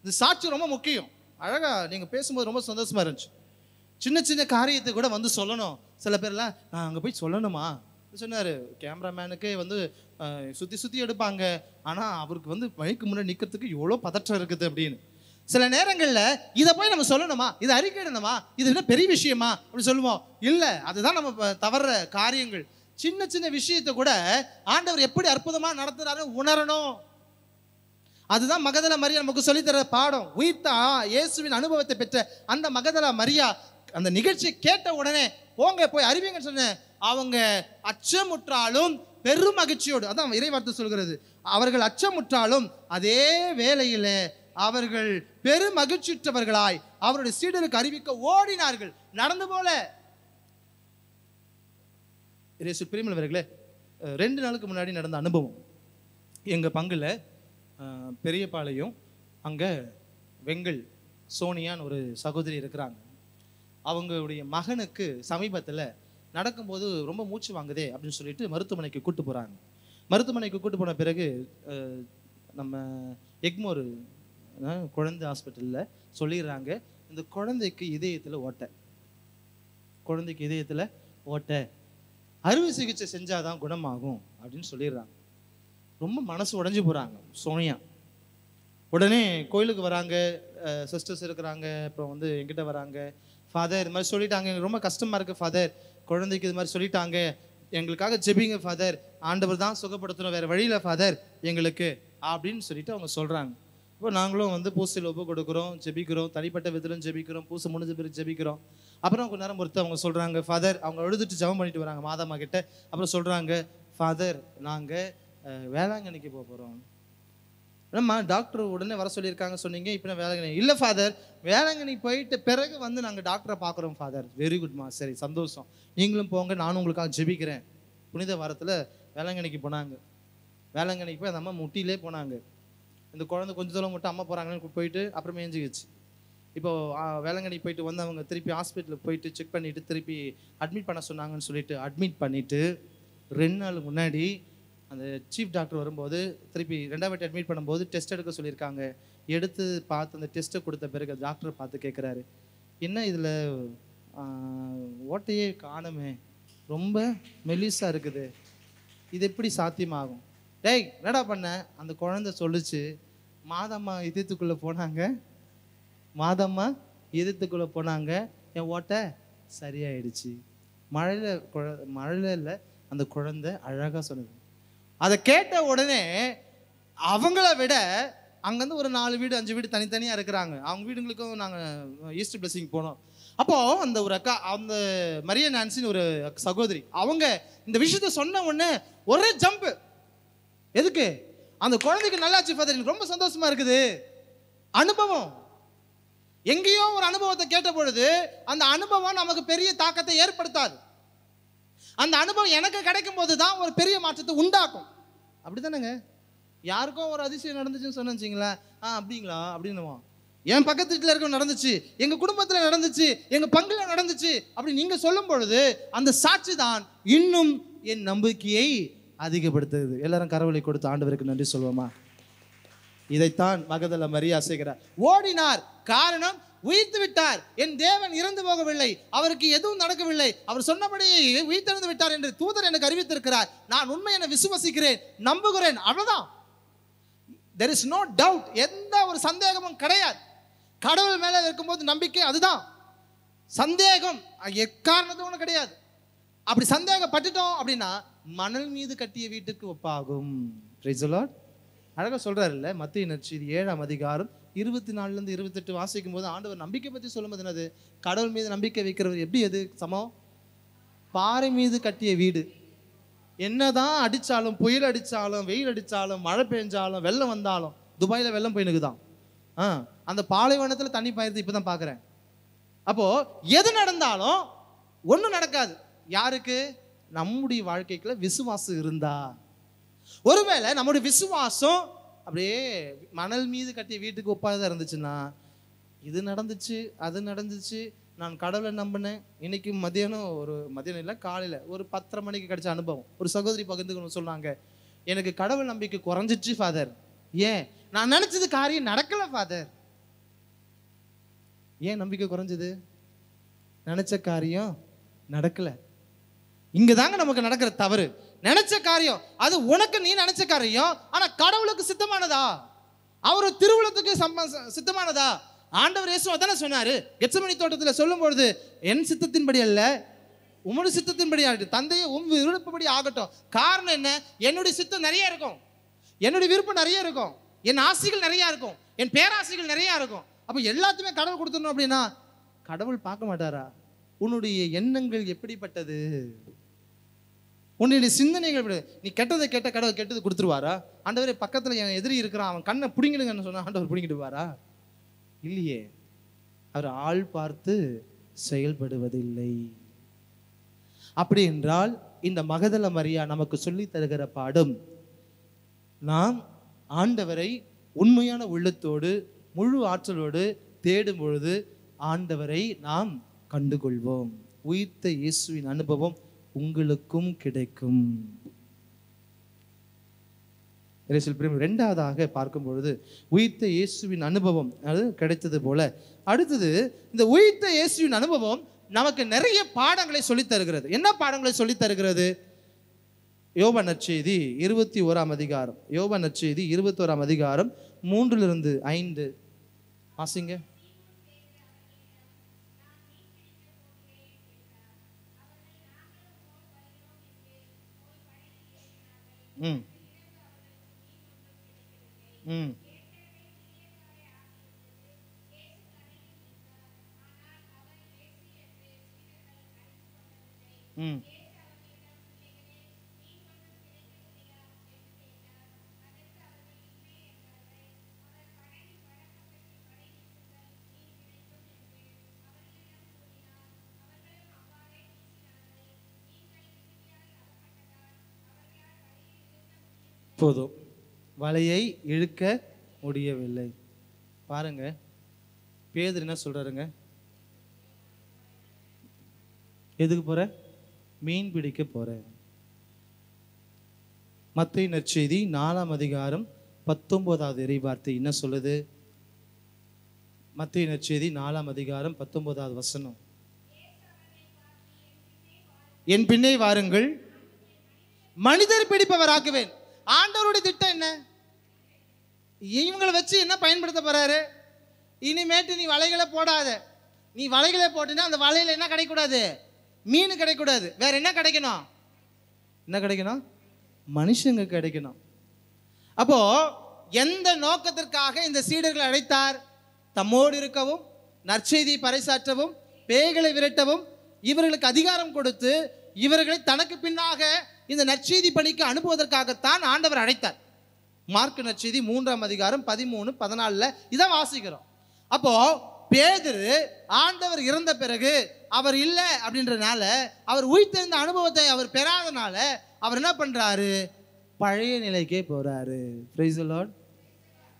இந்த சாட்சி ரொம்ப முக்கியம். அழகா நீங்க பேசும்போது ரொம்ப சந்தோஷமா இருந்துச்சு. சின்ன சின்ன காரியத்தை கூட வந்து சொல்லணும். சில பேர்லாம் நான் அங்கே போய் சொல்லணுமா சொன்னார். கேமராமேனுக்கு வந்து சுற்றி எடுப்பாங்க, ஆனால் அவருக்கு வந்து மைக்கு முன்னாடி நிற்கிறதுக்கு எவ்வளோ பதற்றம் இருக்குது அப்படின்னு. சில நேரங்களில் இதை போய் நம்ம சொல்லணுமா, இதை அறிக்கையிடணுமா, இது என்ன பெரிய விஷயமா அப்படின்னு சொல்லுவோம். இல்லை, அதுதான் நம்ம தவற காரியங்கள். சின்ன சின்ன விஷயத்தை கூட ஆண்டவர் எப்படி அற்புதமாக நடத்துறாரு உணரணும். அதுதான் மகதல மரியா நமக்கு சொல்லித்தர பாடம். உயிர்த்தா இயேசுவின் அனுபவத்தை பெற்ற அந்த மகதல மரியா அந்த நிகழ்ச்சியை கேட்ட உடனே போங்க போய் அறிவிங்கன்னு சொன்ன அவங்க அச்சமுற்றாலும் பெரும் மகிழ்ச்சியோடு, அதான் இறைவார்த்தை சொல்கிறது, அவர்கள் அச்சமுற்றாலும் அதே வேளையில் அவர்கள் பெரும் மகிழ்ச்சியுற்றவர்களாய் அவருடைய சீடருக்கு அறிவிக்க ஓடினார்கள். நடந்து போல பிரியமானவர்களே, 2 நாளுக்கு முன்னாடி நடந்த அனுபவம். எங்கள் பங்கில் பெரியபாளையம் அங்கே வெங்கல் சோனியான்னு ஒரு சகோதரி இருக்கிறாங்க. அவங்களுடைய மகனுக்கு சமீபத்தில் நடக்கும்போது ரொம்ப மூச்சு வாங்குதே அப்படின்னு சொல்லிட்டு மருத்துவமனைக்கு கூட்டு போகிறாங்க. மருத்துவமனைக்கு கூட்டு போன பிறகு நம்ம எக்மோர் குழந்தை ஹாஸ்பிட்டலில் சொல்லிடுறாங்க, இந்த குழந்தைக்கு இதயத்தில் ஓட்டை, குழந்தைக்கு இதயத்தில் ஓட்டை, அறுவை சிகிச்சை செஞ்சாதான் குணமாகும் அப்படின்னு சொல்லிடுறாங்க. ரொம்ப மனசு உடைஞ்சு போகிறாங்க சோனியா. உடனே கோயிலுக்கு வராங்க, சிஸ்டர்ஸ் இருக்கிறாங்க, அப்புறம் வந்து எங்கிட்ட வராங்க, ஃபாதர் இது மாதிரி சொல்லிட்டாங்க, எங்களுக்கு ரொம்ப கஷ்டமாக இருக்குது ஃபாதர், குழந்தைக்கு இது மாதிரி சொல்லிட்டாங்க, எங்களுக்காக ஜெபிங்க ஃபாதர், ஆண்டவர் தான் சுகப்படுத்தணும், வேறு வழியில் ஃபாதர் எங்களுக்கு அப்படின்னு சொல்லிட்டு அவங்க சொல்கிறாங்க. இப்போ நாங்களும் வந்து பூசையில் ஒப்பு கொடுக்குறோம், ஜெபிக்கிறோம், தனிப்பட்ட விதத்திலும் ஜெபிக்கிறோம், பூசை முடிஞ்ச பிறகு ஜெபிக்கிறோம். அப்புறம் கொஞ்ச நேரம் பொறுத்து அவங்க சொல்கிறாங்க, ஃபாதர், அவங்க அழுதுட்டு ஜெபம் பண்ணிட்டு வராங்க மாதாமா கிட்ட. அப்புறம் சொல்கிறாங்க, ஃபாதர் நாங்கள் வேளாங்கண்ணிக்கு போக போகிறோம். நம்ம டாக்டர் உடனே வர சொல்லியிருக்காங்க சொன்னீங்க, இப்போ நான் வேளாங்கண்ணி இல்லை ஃபாதர், வேளாங்கண்ணி போயிட்டு பிறகு வந்து நாங்கள் டாக்டரை பார்க்குறோம் ஃபாதர். வெரி குட்மா, சரி சந்தோஷம், நீங்களும் போங்க, நானும் உங்களுக்காக ஜெபிக்கிறேன். புனித வாரத்தில் வேளாங்கண்ணிக்கு போனாங்க. வேளாங்கண்ணிக்கு போய் அந்த அம்மா முட்டிலே போனாங்க. இந்த குழந்தை கொஞ்சம் தூரம் மட்டும் அம்மா போகிறாங்கன்னு போயிட்டு அப்புறமே எஞ்சிக்கிச்சு. இப்போது வேளாங்கண்ணி போயிட்டு வந்து அவங்க திருப்பி ஹாஸ்பிட்டலுக்கு போயிட்டு செக் பண்ணிவிட்டு திருப்பி அட்மிட் பண்ண சொன்னாங்கன்னு சொல்லிட்டு அட்மிட் பண்ணிவிட்டு 2 நாள் முன்னாடி அந்த சீஃப் டாக்டர் வரும்போது திருப்பி 2ஆவது வாட்டி அட்மிட் பண்ணும்போது டெஸ்ட் எடுக்க சொல்லியிருக்காங்க. எடுத்து பார்த்து அந்த டெஸ்ட்டை கொடுத்த பிறகு டாக்டர் பார்த்து கேட்குறாரு, என்ன இதில் ஓட்டையே காணுமே, ரொம்ப மெலிசாக இருக்குது, இது எப்படி சாத்தியமாகும்? டேய் என்னடா பண்ண? அந்த குழந்தை சொல்லிச்சு, மாதம்மா இதயத்துக்குள்ளே போனாங்க, மாதம்மா இதயத்துக்குள்ளே போனாங்க, என் ஓட்டை சரியாயிடுச்சு. மழையில் இல்லை, அந்த குழந்தை அழகாக சொன்னது. அதை கேட்ட உடனே அவங்கள விட அங்கேருந்து ஒரு 4 வீடு 5 வீடு தனித்தனியாக இருக்கிறாங்க. அவங்க வீடுங்களுக்கும் நாங்கள் ஈஸ்டர் பிளஸிங் போனோம். அப்போது அந்த ஒரு அக்கா, அந்த மரியா நான்சின்னு ஒரு சகோதரி, அவங்க இந்த விஷயத்த சொன்ன உடனே ஒரே ஜம்பு. எதுக்கு? அந்த குழந்தைக்கு நல்லாச்சு ஃபாதர், எனக்கு ரொம்ப சந்தோஷமா இருக்குது. அனுபவம், எங்கேயோ ஒரு அனுபவத்தை கேட்ட பொழுது அந்த அனுபவம் நமக்கு பெரிய தாக்கத்தை ஏற்படுத்தாது. அந்த அனுபவம் எனக்கு கிடைக்கும் போது தான் ஒரு பெரிய மாற்றத்தை உண்டாக்கும். அப்படி தானேங்க? யாருக்கும் ஒரு அதிசயம் நடந்துச்சுன்னு சொன்னீங்களா, அப்படிங்களா அப்படின்னுவோம். என் பக்கத்து வீட்டில் இருக்க நடந்துச்சு, எங்கள் குடும்பத்தில் நடந்துச்சு, எங்கள் பங்கில் நடந்துச்சு அப்படி நீங்கள் சொல்லும் பொழுது அந்த சாட்சி தான் இன்னும் என் நம்பிக்கையை அதிகப்படுத்துது. எல்லாரும் கரவொலி கொடுத்து ஆண்டவருக்கு நன்றி சொல்வோமா? இதைத்தான் மகதல மரியா செய்கிறார். ஓடினார், காரணம் உயிர்த்து விட்டார், என் தேவன் இறந்து போகவில்லை, அவருக்கு எதுவும் நடக்கவில்லை, அவர் சொன்னபடி உயிர்த்தெழுந்து விட்டார் என்று தூதர் எனக்கு அறிவித்திருக்கிறார், நான் உண்மை என விசுவசிக்கிறேன், நம்புகிறேன், அவ்வளவுதான். there is no doubt, எந்த ஒரு சந்தேகமும் கிடையாது. கடவுள் மேல இருக்கும்போது நம்பிக்கை அதுதான். சந்தேகம் எக்காரணத்தும் கிடையாது. அப்படி சந்தேகப்பட்டுட்டோம் அப்படின்னா மணல் மீது கட்டிய வீட்டுக்கு ஒப்பாகும். Praise the Lord. அழகா சொல்றாரு இல்ல, மத்தேயு நற்செய்தி 7ஆம் அதிகாரம் 24 28 வாசிக்கும் போது ஆண்டவர் நம்பிக்கை பற்றி சொல்லும்போது என்னது, கடவுள் மீது நம்பிக்கை வைக்கிறவர் எப்படி எது சமம், பாறை மீது கட்டிய வீடு. என்னதான் அடிச்சாலும், புயல் அடிச்சாலும், வெயில் அடிச்சாலும், மழை பெஞ்சாலும், வெள்ளம் வந்தாலும், துபாயில வெள்ளம் போயினுக்குதான், அந்த பாலைவனத்துல தண்ணி பாயிருது இப்பதான் பாக்குறேன். அப்போ எது நடந்தாலும் ஒண்ணும் நடக்காது. யாருக்கு? நம்முடைய வாழ்க்கைக்குள்ள விசுவாசம் இருந்தா. ஒருவேளை நம்முடைய விசுவாசம் அப்படியே மணல் மீது கட்டிய வீட்டுக்கு ஒப்பாதான் இருந்துச்சுன்னா, இது நடந்துச்சு அது நடந்துச்சு, நான் கடவுளை நம்பினேன். இன்னைக்கு மதியானம் இல்லை, காலையில் ஒரு 10:30 மணிக்கு கிடைச்ச அனுபவம். ஒரு சகோதரி பகிர்ந்து சொன்னாங்க, எனக்கு கடவுள் நம்பிக்கை குறைஞ்சிச்சு ஃபாதர். ஏன்? நான் நினைச்சது காரியம் நடக்கல ஃபாதர். ஏன் நம்பிக்கை குறைஞ்சது? நினைச்ச காரியம் நடக்கல. இங்கதாங்க நமக்கு நடக்கிற தவறு. நினைச்ச காரியம் அது உனக்கு, நீ நினைச்ச காரியம், ஆனா கடவுளுக்கு சித்தமானதா, அவரு திருவுளத்துக்கு சித்தமானதா? ஆண்டவர் இயேசு அதானே சொன்னாரு கெத்செமனி தோட்டத்தில் சொல்லும் பொழுது, என் சித்தத்தின்படி அல்ல உம்முடைய சித்தத்தின்படி ஆகட்டும், தந்தையை உம் விருப்பப்படி ஆகட்டும். காரணம் என்ன? என்னுடைய சித்தம் நிறைய இருக்கும், என்னுடைய விருப்பம் நிறைய இருக்கும், என் ஆசைகள் நிறைய இருக்கும், என் பேராசைகள் நிறைய இருக்கும். அப்ப எல்லாத்தையுமே கடவுள் கொடுத்துடணும் அப்படின்னா கடவுள் பார்க்க மாட்டாரா? உன்னுடைய எண்ணங்கள் எப்படிப்பட்டது, உன்னுடைய சிந்தனைகள். நீ கெட்டதை கேட்ட கடவுள் கெட்டது கொடுத்துருவாரா? ஆண்டவரே பக்கத்துல என் எதிரி இருக்கிறான், அவன் கண்ணை பிடிங்கிடுங்கன்னு சொன்னா ஆண்டவர் பிடிங்கிடுவாரா? இல்லையே. அவர் ஆள் பார்த்து செயல்படுவதில்லை. அப்படி என்றால் இந்த மகதல மரியா நமக்கு சொல்லி தருகிற பாடம், நாம் ஆண்டவரை உண்மையான உள்ளத்தோடு முழு ஆற்றலோடு தேடும் பொழுது ஆண்டவரை நாம் கண்டுகொள்வோம். உயிர்த்த இயேசுவின் அனுபவம் உங்களுக்கும் கிடைக்கும். இரண்டாவதாக பார்க்கும் பொழுது உயிர்த்த இயேசுவின் அனுபவம் அது கிடைத்தது போல, அடுத்தது இந்த உயிர்த்த இயேசுவின் அனுபவம் நமக்கு நிறைய பாடங்களை சொல்லித் தருகிறது. என்ன பாடங்களை சொல்லித் தருகிறது? யோவான் நற்செய்தி 21ஆம் அதிகாரம், யோவான் நற்செய்தி 21ஆம் அதிகாரம் 3-5 வாசிங்க. ம் ம் ம் போதும், வலையை இழுக்க முடியவில்லை. பாருங்க, பேதுரு என்ன சொல்றாருங்க? எதுக்கு போற? மீன் பிடிக்க போற. மத்தேயு நற்செய்தி 4ஆம் அதிகாரம் 19வது இறைவார்த்தை என்ன சொல்லுது? மத்தேயு நற்செய்தி 4ஆம் அதிகாரம் 19வது வசனம், என் பின்னே வாருங்கள், மனிதர் பிடிப்பவராக்குவேன். ஆண்டவருடைய திட்டம் என்ன? இவங்களை வச்சு என்ன பயன்படுத்த போறாரு? இனிமேட்டு நீ வலைகளை போடாத. நீ வலைகளை போட்டுனா அந்த வலையில என்ன கிடைக்கூடாது? மீன் கிடைக்கூடாது. வேற என்ன கிடைக்கணும்? என்ன கிடைக்கணும்? மனுஷங்க கிடைக்கணும். அப்போ எந்த நோக்கத்திற்காக இந்த சீடர்களை அழைத்தார்? தம்மோடு இருக்கவும், நற்செய்தியை பறைசாற்றவும், பேய்களை விரட்டவும், இவர்களுக்கு அதிகாரம் கொடுத்து இவர்களை தனக்கு பின்னாக இந்த நற்செய்தி பணிக்கு அனுப்புவதற்காகத்தான் ஆண்டவர் அழைத்தார். மார்க்கு நற்செய்தி 3ஆம் அதிகாரம் 13-14 இதை வாசிக்கிறோம். அப்போ பேதுரு ஆண்டவர் இறந்த பிறகு அவர் இல்லை அப்படின்றனால, அவர் உயிர்த்தெழுந்த அனுபவத்தை அவர் பெறாதனால அவர் என்ன பண்றாரு? பழைய நிலைக்கே போறாரு. Praise the Lord,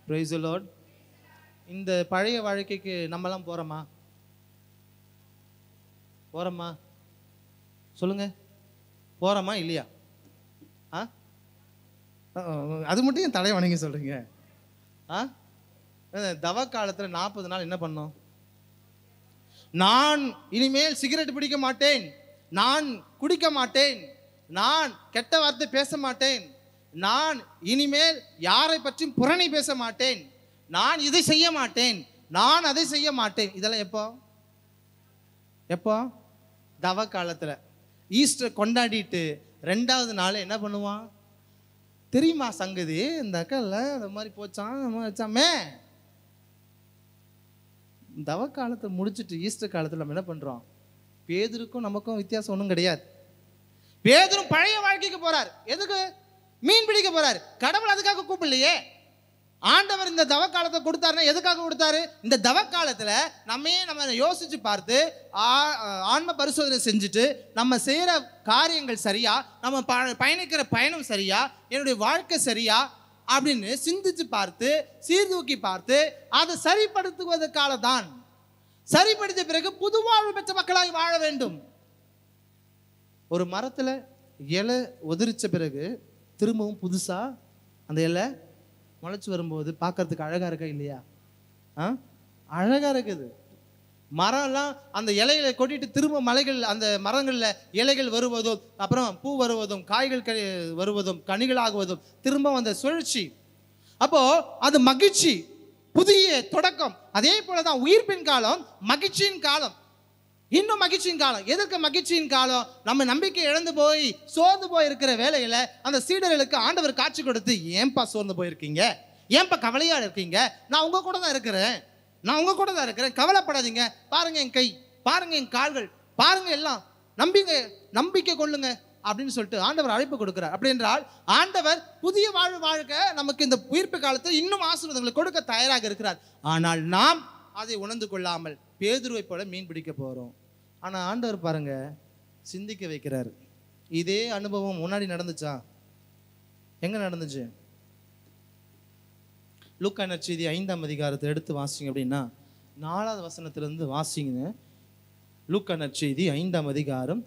praise the Lord. இந்த பழைய வாழ்க்கைக்கு நம்மலாம் போறோமா? போறோமா? சொல்லுங்க, போறோமா இல்லையா? அது மட்டும் என் தலையை வணங்கி சொல்றீங்க. தவ காலத்தில் 40 நாள் என்ன பண்ணோம்? நான் இனிமேல் சிகரெட் பிடிக்க மாட்டேன், நான் குடிக்க மாட்டேன், நான் கெட்ட வார்த்தை பேச மாட்டேன், நான் இனிமேல் யாரை பற்றியும் புரணி பேச மாட்டேன், நான் இதை செய்ய மாட்டேன், நான் அதை செய்ய மாட்டேன். இதெல்லாம் எப்போ எப்போ தவ காலத்தில் ஈஸ்டர் கொண்டாடிட்டு 2வது நாள் என்ன பண்ணுவான் தெரியுமா? சங்கதி இந்த அக்கல்ல அந்த மாதிரி போச்சான் வச்சாமே. தவ காலத்தை முடிச்சுட்டு ஈஸ்டர் காலத்தில் நம்ம என்ன பண்ணுறோம்? பேதுருக்கும் நமக்கும் வித்தியாசம் ஒன்றும் கிடையாது. பேதுரும் பழைய வாழ்க்கைக்கு போறார். எதுக்கு? மீன் பிடிக்க போறார். கடவுள் அதுக்காக கூப்பிடலையே. ஆண்டவர் இந்த தவ காலத்தை கொடுத்தாருன்னா எதுக்காக கொடுத்தாரு? இந்த தவ காலத்துல நம்ம யோசிச்சு பார்த்து ஆன்ம பரிசோதனை செஞ்சுட்டு நம்ம செய்யற காரியங்கள் சரியா, நம்ம பயணிக்கிற பயணம் சரியா, என்னுடைய வாழ்க்கை சரியா அப்படின்னு சிந்திச்சு பார்த்து சீர்தூக்கி பார்த்து அதை சரிப்படுத்துவதற்காக தான். சரிப்படுத்திய பிறகு புது வாழ்வு பெற்ற மக்களாய் வாழ வேண்டும். ஒரு மரத்துல இலை உதிரிச்ச பிறகு திரும்பவும் புதுசா அந்த இலை முளைச்சி வரும்போது பார்க்கறதுக்கு அழகா இருக்கா இல்லையா? அழகா இருக்குது. மரம்லாம் அந்த இலைகளை கொட்டிட்டு திரும்ப மலைகள் அந்த மரங்களில் இலைகள் வருவதும், அப்புறம் பூ வருவதும், காய்கள் வருவதும், கனிகளாகுவதும், திரும்ப அந்த சுழற்சி. அப்போ அது மகிழ்ச்சி, புதிய தொடக்கம். அதே போலதான் உயிர்ப்பின் காலம் மகிழ்ச்சியின் காலம், இன்னும் மகிழ்ச்சியின் காலம். எதற்கு மகிழ்ச்சியின் காலம்? நம்ம நம்பிக்கை இழந்து போய் சோர்ந்து போய் இருக்கிற வேலையில அந்த சீடர்களுக்கு ஆண்டவர் காட்சி கொடுத்து, ஏன்பா சோர்ந்து போயிருக்கீங்க, ஏன்பா கவலையா இருக்கீங்க, நான் உங்க கூட தான் இருக்கிறேன், நான் உங்க கூட தான் இருக்கிறேன், கவலைப்படாதீங்க, பாருங்க என் கை, பாருங்க என் கால்கள், பாருங்க எல்லாம், நம்பிக்கை கொள்ளுங்க அப்படின்னு சொல்லிட்டு ஆண்டவர் அழைப்பு கொடுக்கிறார். அப்படி என்றால் ஆண்டவர் புதிய வாழ்வு வாழ்க்கை நமக்கு இந்த உயிர்ப்பு காலத்தில் இன்னும் ஆசீர்வாதங்களை கொடுக்க தயாராக இருக்கிறார். ஆனால் நாம் அதை உணர்ந்து கொள்ளாமல் பேதுருவை போல மீன் பிடிக்க போறோம். ஆனா ஆண்டவர் பாருங்க சிந்திக்க வைக்கிறார். இதே அனுபவம் முன்னாடி நடந்துச்சா? எங்க நடந்துச்சு? லூக்கா நற்செய்தி 5ஆம் அதிகாரத்தை எடுத்து வாசிங்க அப்படின்னா 4வது வசனத்திலிருந்து வாசிங்க. லூக்கா நற்செய்தி 5ஆம் அதிகாரம்.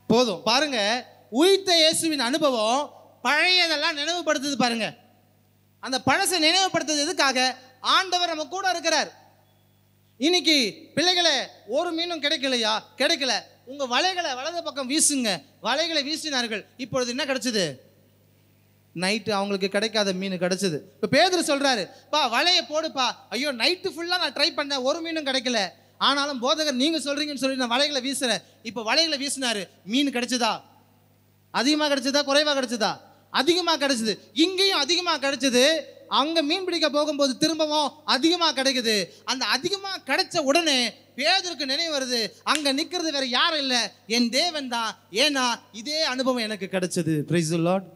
போதும் பாருங்க, உயிர்த்த இயேசுவின் அனுபவம் பழையதெல்லாம் நினைவுபடுத்துது பாருங்க. அந்த பழசை நினைவுபடுத்துறது எதுக்காக? ஆண்டவர் நம்ம கூட இருக்கிறார். இன்னைக்கு பிள்ளைகளை ஒரு மீனும் கிடைக்கலையா? கிடைக்கல. உங்க வலைகளை வலது பக்கம் வீசுங்க. வலைகளை வீசினார்கள். இப்பொழுது என்ன கிடைச்சது? நைட்டு அவங்களுக்கு கிடைக்காத மீன் கிடைச்சது. இப்போ பேதுரு சொல்றாரு, பா வலையை போடுப்பா. ஐயோ நைட்டு ஃபுல்லா நான் ட்ரை பண்ணேன், ஒரு மீனும் கிடைக்கல. ஆனாலும் போதகர் நீங்க சொல்றீங்கன்னு சொல்லி நான் வலைகளை வீசுறேன். இப்போ வலைகளை வீசினாரு, மீன் கிடைச்சதா? அதிகமாக கிடைச்சதா குறைவா கிடைச்சதா? அதிகமாக கிடைச்சது. இங்கேயும் அதிகமாக கிடைச்சது. அங்க மீன் பிடிக்க போகும்போது திரும்பவும் அதிகமாக கிடைக்குது. அந்த அதிகமாக கிடைச்ச உடனே பேதுருக்கு நினைவு வருது, அங்க நிக்கிறது வேற யாரும் இல்லை, என் தேவன் தான். ஏன்னா இதே அனுபவம் எனக்கு கிடைச்சது. Praise the Lord,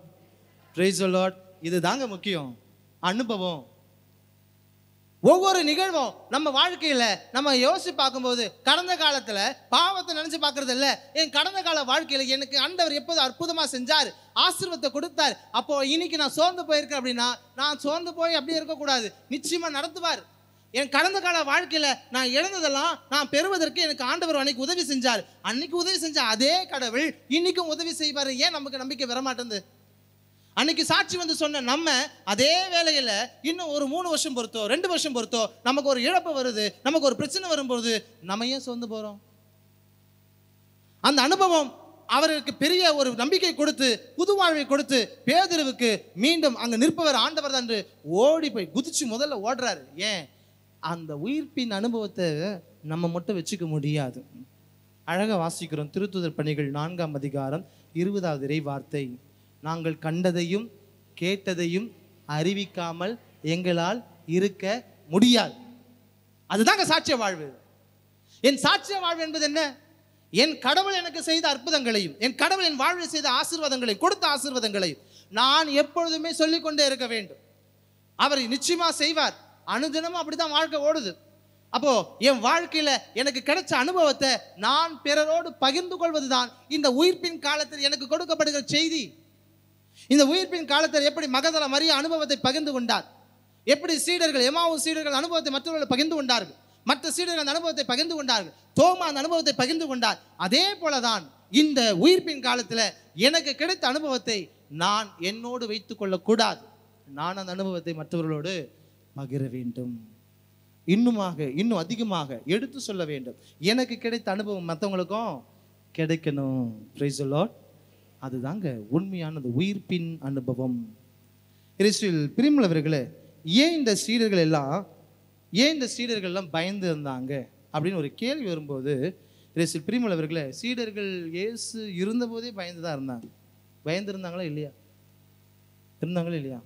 praise the Lord. இது தாங்க முக்கியம், அனுபவம். ஒவ்வொரு நிகழ்வும் நம்ம வாழ்க்கையில நம்ம யோசிச்சு பார்க்கும்போது கடந்த காலத்துல பாவத்தை நினைச்சு பார்க்கறது இல்லை. என் கடந்த கால வாழ்க்கையில எனக்கு ஆண்டவர் எப்போது அற்புதமா செஞ்சார், ஆசீர்வாதத்தை கொடுத்தார். அப்போ இன்னைக்கு நான் சோர்ந்து போயிருக்கேன் அப்படின்னா நான் சோர்ந்து போய் அப்படியே இருக்கக்கூடாது. நிச்சயமா நடத்துவார். என் கடந்த கால வாழ்க்கையில நான் இழந்ததெல்லாம் நான் பெறுவதற்கு எனக்கு ஆண்டவர் அன்னைக்கு உதவி செஞ்சார். அன்னைக்கு உதவி செஞ்ச அதே கடவுள் இன்னைக்கும் உதவி செய்வார். ஏன் நமக்கு நம்பிக்கை வரமாட்டேங்குது? அன்னைக்கு சாட்சி வந்து சொன்ன நம்ம அதே வேலையில இன்னும் ஒரு 3 வருஷம் பொறுத்தோ 2 வருஷம் பொறுத்தோ நமக்கு ஒரு இழப்பு வருது, நமக்கு ஒரு பிரச்சனை வரும்போது நம்ம ஏன் சோர்ந்து போறோம்? அந்த அனுபவம் அவருக்கு பெரிய ஒரு நம்பிக்கை கொடுத்து புது வாழ்வை கொடுத்து பேதுருவுக்கு மீண்டும் அங்க நிற்பவர் ஆண்டவர் தான் என்று ஓடி போய் குதிச்சு முதல்ல ஓடுறாரு. ஏன்? அந்த உயிர்ப்பின் அனுபவத்தை நம்ம மட்டும் வச்சுக்க முடியாது. அழகா வாசிக்கிறோம். திருத்துதர் பணிகள் 4ஆம் அதிகாரம் 20வது இறை வார்த்தை. நாங்கள் கண்டதையும் கேட்டதையும் அறிவிக்காமல் எங்களால் இருக்க முடியாது. அதுதாங்க சாட்சிய வாழ்வு. என் சாட்சிய வாழ்வு என்பது என்ன? என் கடவுள் எனக்கு செய்த அற்புதங்களையும் என் கடவுள் என் வாழ்வில் செய்த ஆசீர்வாதங்களையும் கொடுத்த ஆசீர்வாதங்களையும் நான் எப்பொழுதுமே சொல்லிக்கொண்டே இருக்க வேண்டும். அவர் நிச்சயமா செய்வார். அனுதினமும் அப்படிதான் வாழ்க்கை ஓடுது. அப்போ என் வாழ்க்கையில எனக்கு கிடைச்ச அனுபவத்தை நான் பிறரோடு பகிர்ந்து கொள்வதுதான் இந்த உயிர்ப்பின் காலத்தில் எனக்கு கொடுக்கப்படுகிற செய்தி. இந்த உயிர்ப்பின் காலத்தில் எப்படி மகதல மரியா அனுபவத்தை பகிர்ந்து கொண்டார், எப்படி சீடர்கள் எம்மாவு சீடர்கள் அனுபவத்தை மற்றவர்கள் பகிர்ந்து கொண்டார்கள், மற்ற சீடர்கள் அந்த அனுபவத்தை பகிர்ந்து கொண்டார்கள், தோமா அந்த அனுபவத்தை பகிர்ந்து கொண்டார். அதே போலதான் இந்த உயிர்ப்பின் காலத்தில் எனக்கு கிடைத்த அனுபவத்தை நான் என்னோடு வைத்துக் கொள்ளக்கூடாது. நான் அந்த அனுபவத்தை மற்றவர்களோடு பகிர வேண்டும், இன்னும் அதிகமாக எடுத்து சொல்ல வேண்டும். எனக்கு கிடைத்த அனுபவம் மற்றவங்களுக்கும் கிடைக்கணும். Praise the Lord. அதுதாங்க உண்மையானது உயிர்ப்பின் அனுபவம். கிறிஸ்துவில் பிரியமுள்ளவர்களே, ஏன் இந்த சீடர்கள் எல்லாம் பயந்து இருந்தாங்க அப்படின்னு ஒரு கேள்வி வரும்போது, கிறிஸ்துவில் பிரியமுள்ளவர்களே, சீடர்கள் இயேசு இருந்தபோதே பயந்து தான் இருந்தாங்க. பயந்து இருந்தாங்களா இல்லையா? இருந்தாங்களா இல்லையா?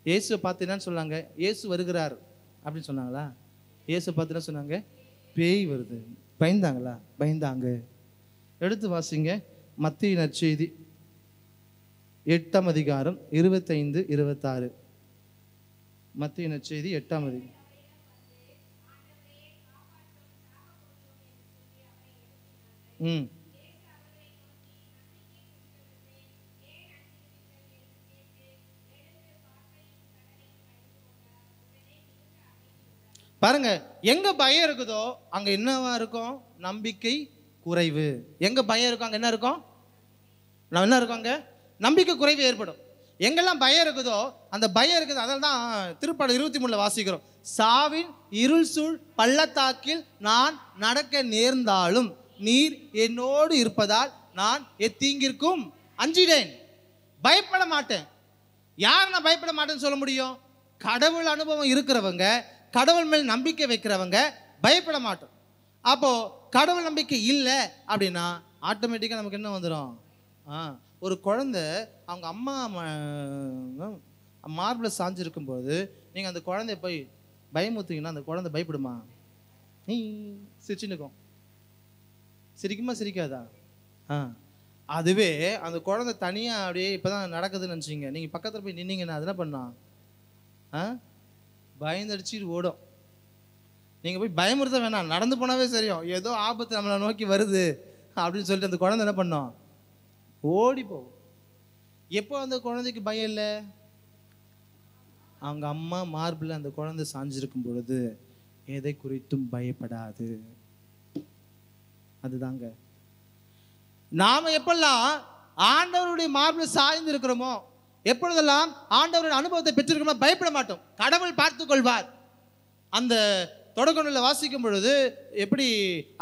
இயேசுவை பார்த்து என்னன்னு சொன்னாங்க? இயேசு வருகிறார் அப்படின்னு சொன்னாங்களா? இயேசு பார்த்து என்ன சொன்னாங்க? பேய் வருது. பயந்தாங்களா? பயந்தாங்க. எடுத்து வாசிங்க மத்தேயு நற்செய்தி 8ஆம் அதிகாரம் 25, 26. மத்தேயு நற்செய்தி 8ஆம் அதிகாரம். பாருங்க, எங்க பயம் இருக்குதோ அங்க என்னவா இருக்கும்? நம்பிக்கை குறைவு. எங்க பயம் இருக்கும் அங்க என்ன இருக்கும்? என்ன இருக்கும்? அங்க நம்பிக்கை குறைவு ஏற்படும். எங்கெல்லாம் பயம் இருக்குதோ அந்த பயம் இருக்குது. அதனால தான் திருப்பாடல் 23 வாசிக்கிறோம், சாவின் இருள் சூழ் பள்ளத்தாக்கில் நான் நடக்க நேர்ந்தாலும் நீர் என்னோடு இருப்பதால் நான் எத்தீங்கிற்கும் அஞ்சிடேன். பயப்பட மாட்டேன். யார் நான் பயப்பட மாட்டேன்னு சொல்ல முடியும்? கடவுள் அனுபவம் இருக்கிறவங்க, கடவுள் மேல் நம்பிக்கை வைக்கிறவங்க பயப்பட மாட்டோம். அப்போ கடவுள் நம்பிக்கை இல்லை அப்படின்னா ஆட்டோமேட்டிக்காக நமக்கு என்ன வந்துடும்? ஒரு குழந்தை அவங்க அம்மா மார்பில் சாஞ்சிருக்கும் போது நீங்கள் அந்த குழந்தைய போய் பயமுறுத்தீங்கன்னா அந்த குழந்தை பயப்படுமா? நீ சிரிச்சுன்னுக்கும். சிரிக்குமா சிரிக்காதா? அதுவே அந்த குழந்தை தனியாக அப்படியே இப்போ தான் நடக்குதுன்னு நினச்சிங்க, நீங்கள் பக்கத்தில் போய் நின்னீங்கன்னா அது என்ன பண்ணா? பயந்தடிச்சிட்டு ஓடும். நீங்கள் போய் பயமுறுத்த வேணாம், நடந்து போனாவே சரியும். ஏதோ ஆபத்து நம்மளை நோக்கி வருது அப்படின்னு சொல்லிட்டு அந்த குழந்தை என்ன பண்ணோம்? ஓடி போகும். எப்போ அந்த குழந்தைக்கு பயம் இல்லை? அவங்க அம்மா மார்பில் அந்த குழந்தை சாஞ்சிருக்கும் பொழுது எதை குறித்தும் பயப்படாது. அதுதாங்க நாம எப்பெல்லாம் ஆண்டவருடைய மார்பில் சாய்ந்து இருக்கிறோமோ, எப்பொழுதெல்லாம் ஆண்டவருடைய அனுபவத்தை பெற்றிருக்கோமோ பயப்பட மாட்டோம். கடவுள் பார்த்து கொள்வார். அந்த தொடக்க நூலில் வாசிக்கும் பொழுது எப்படி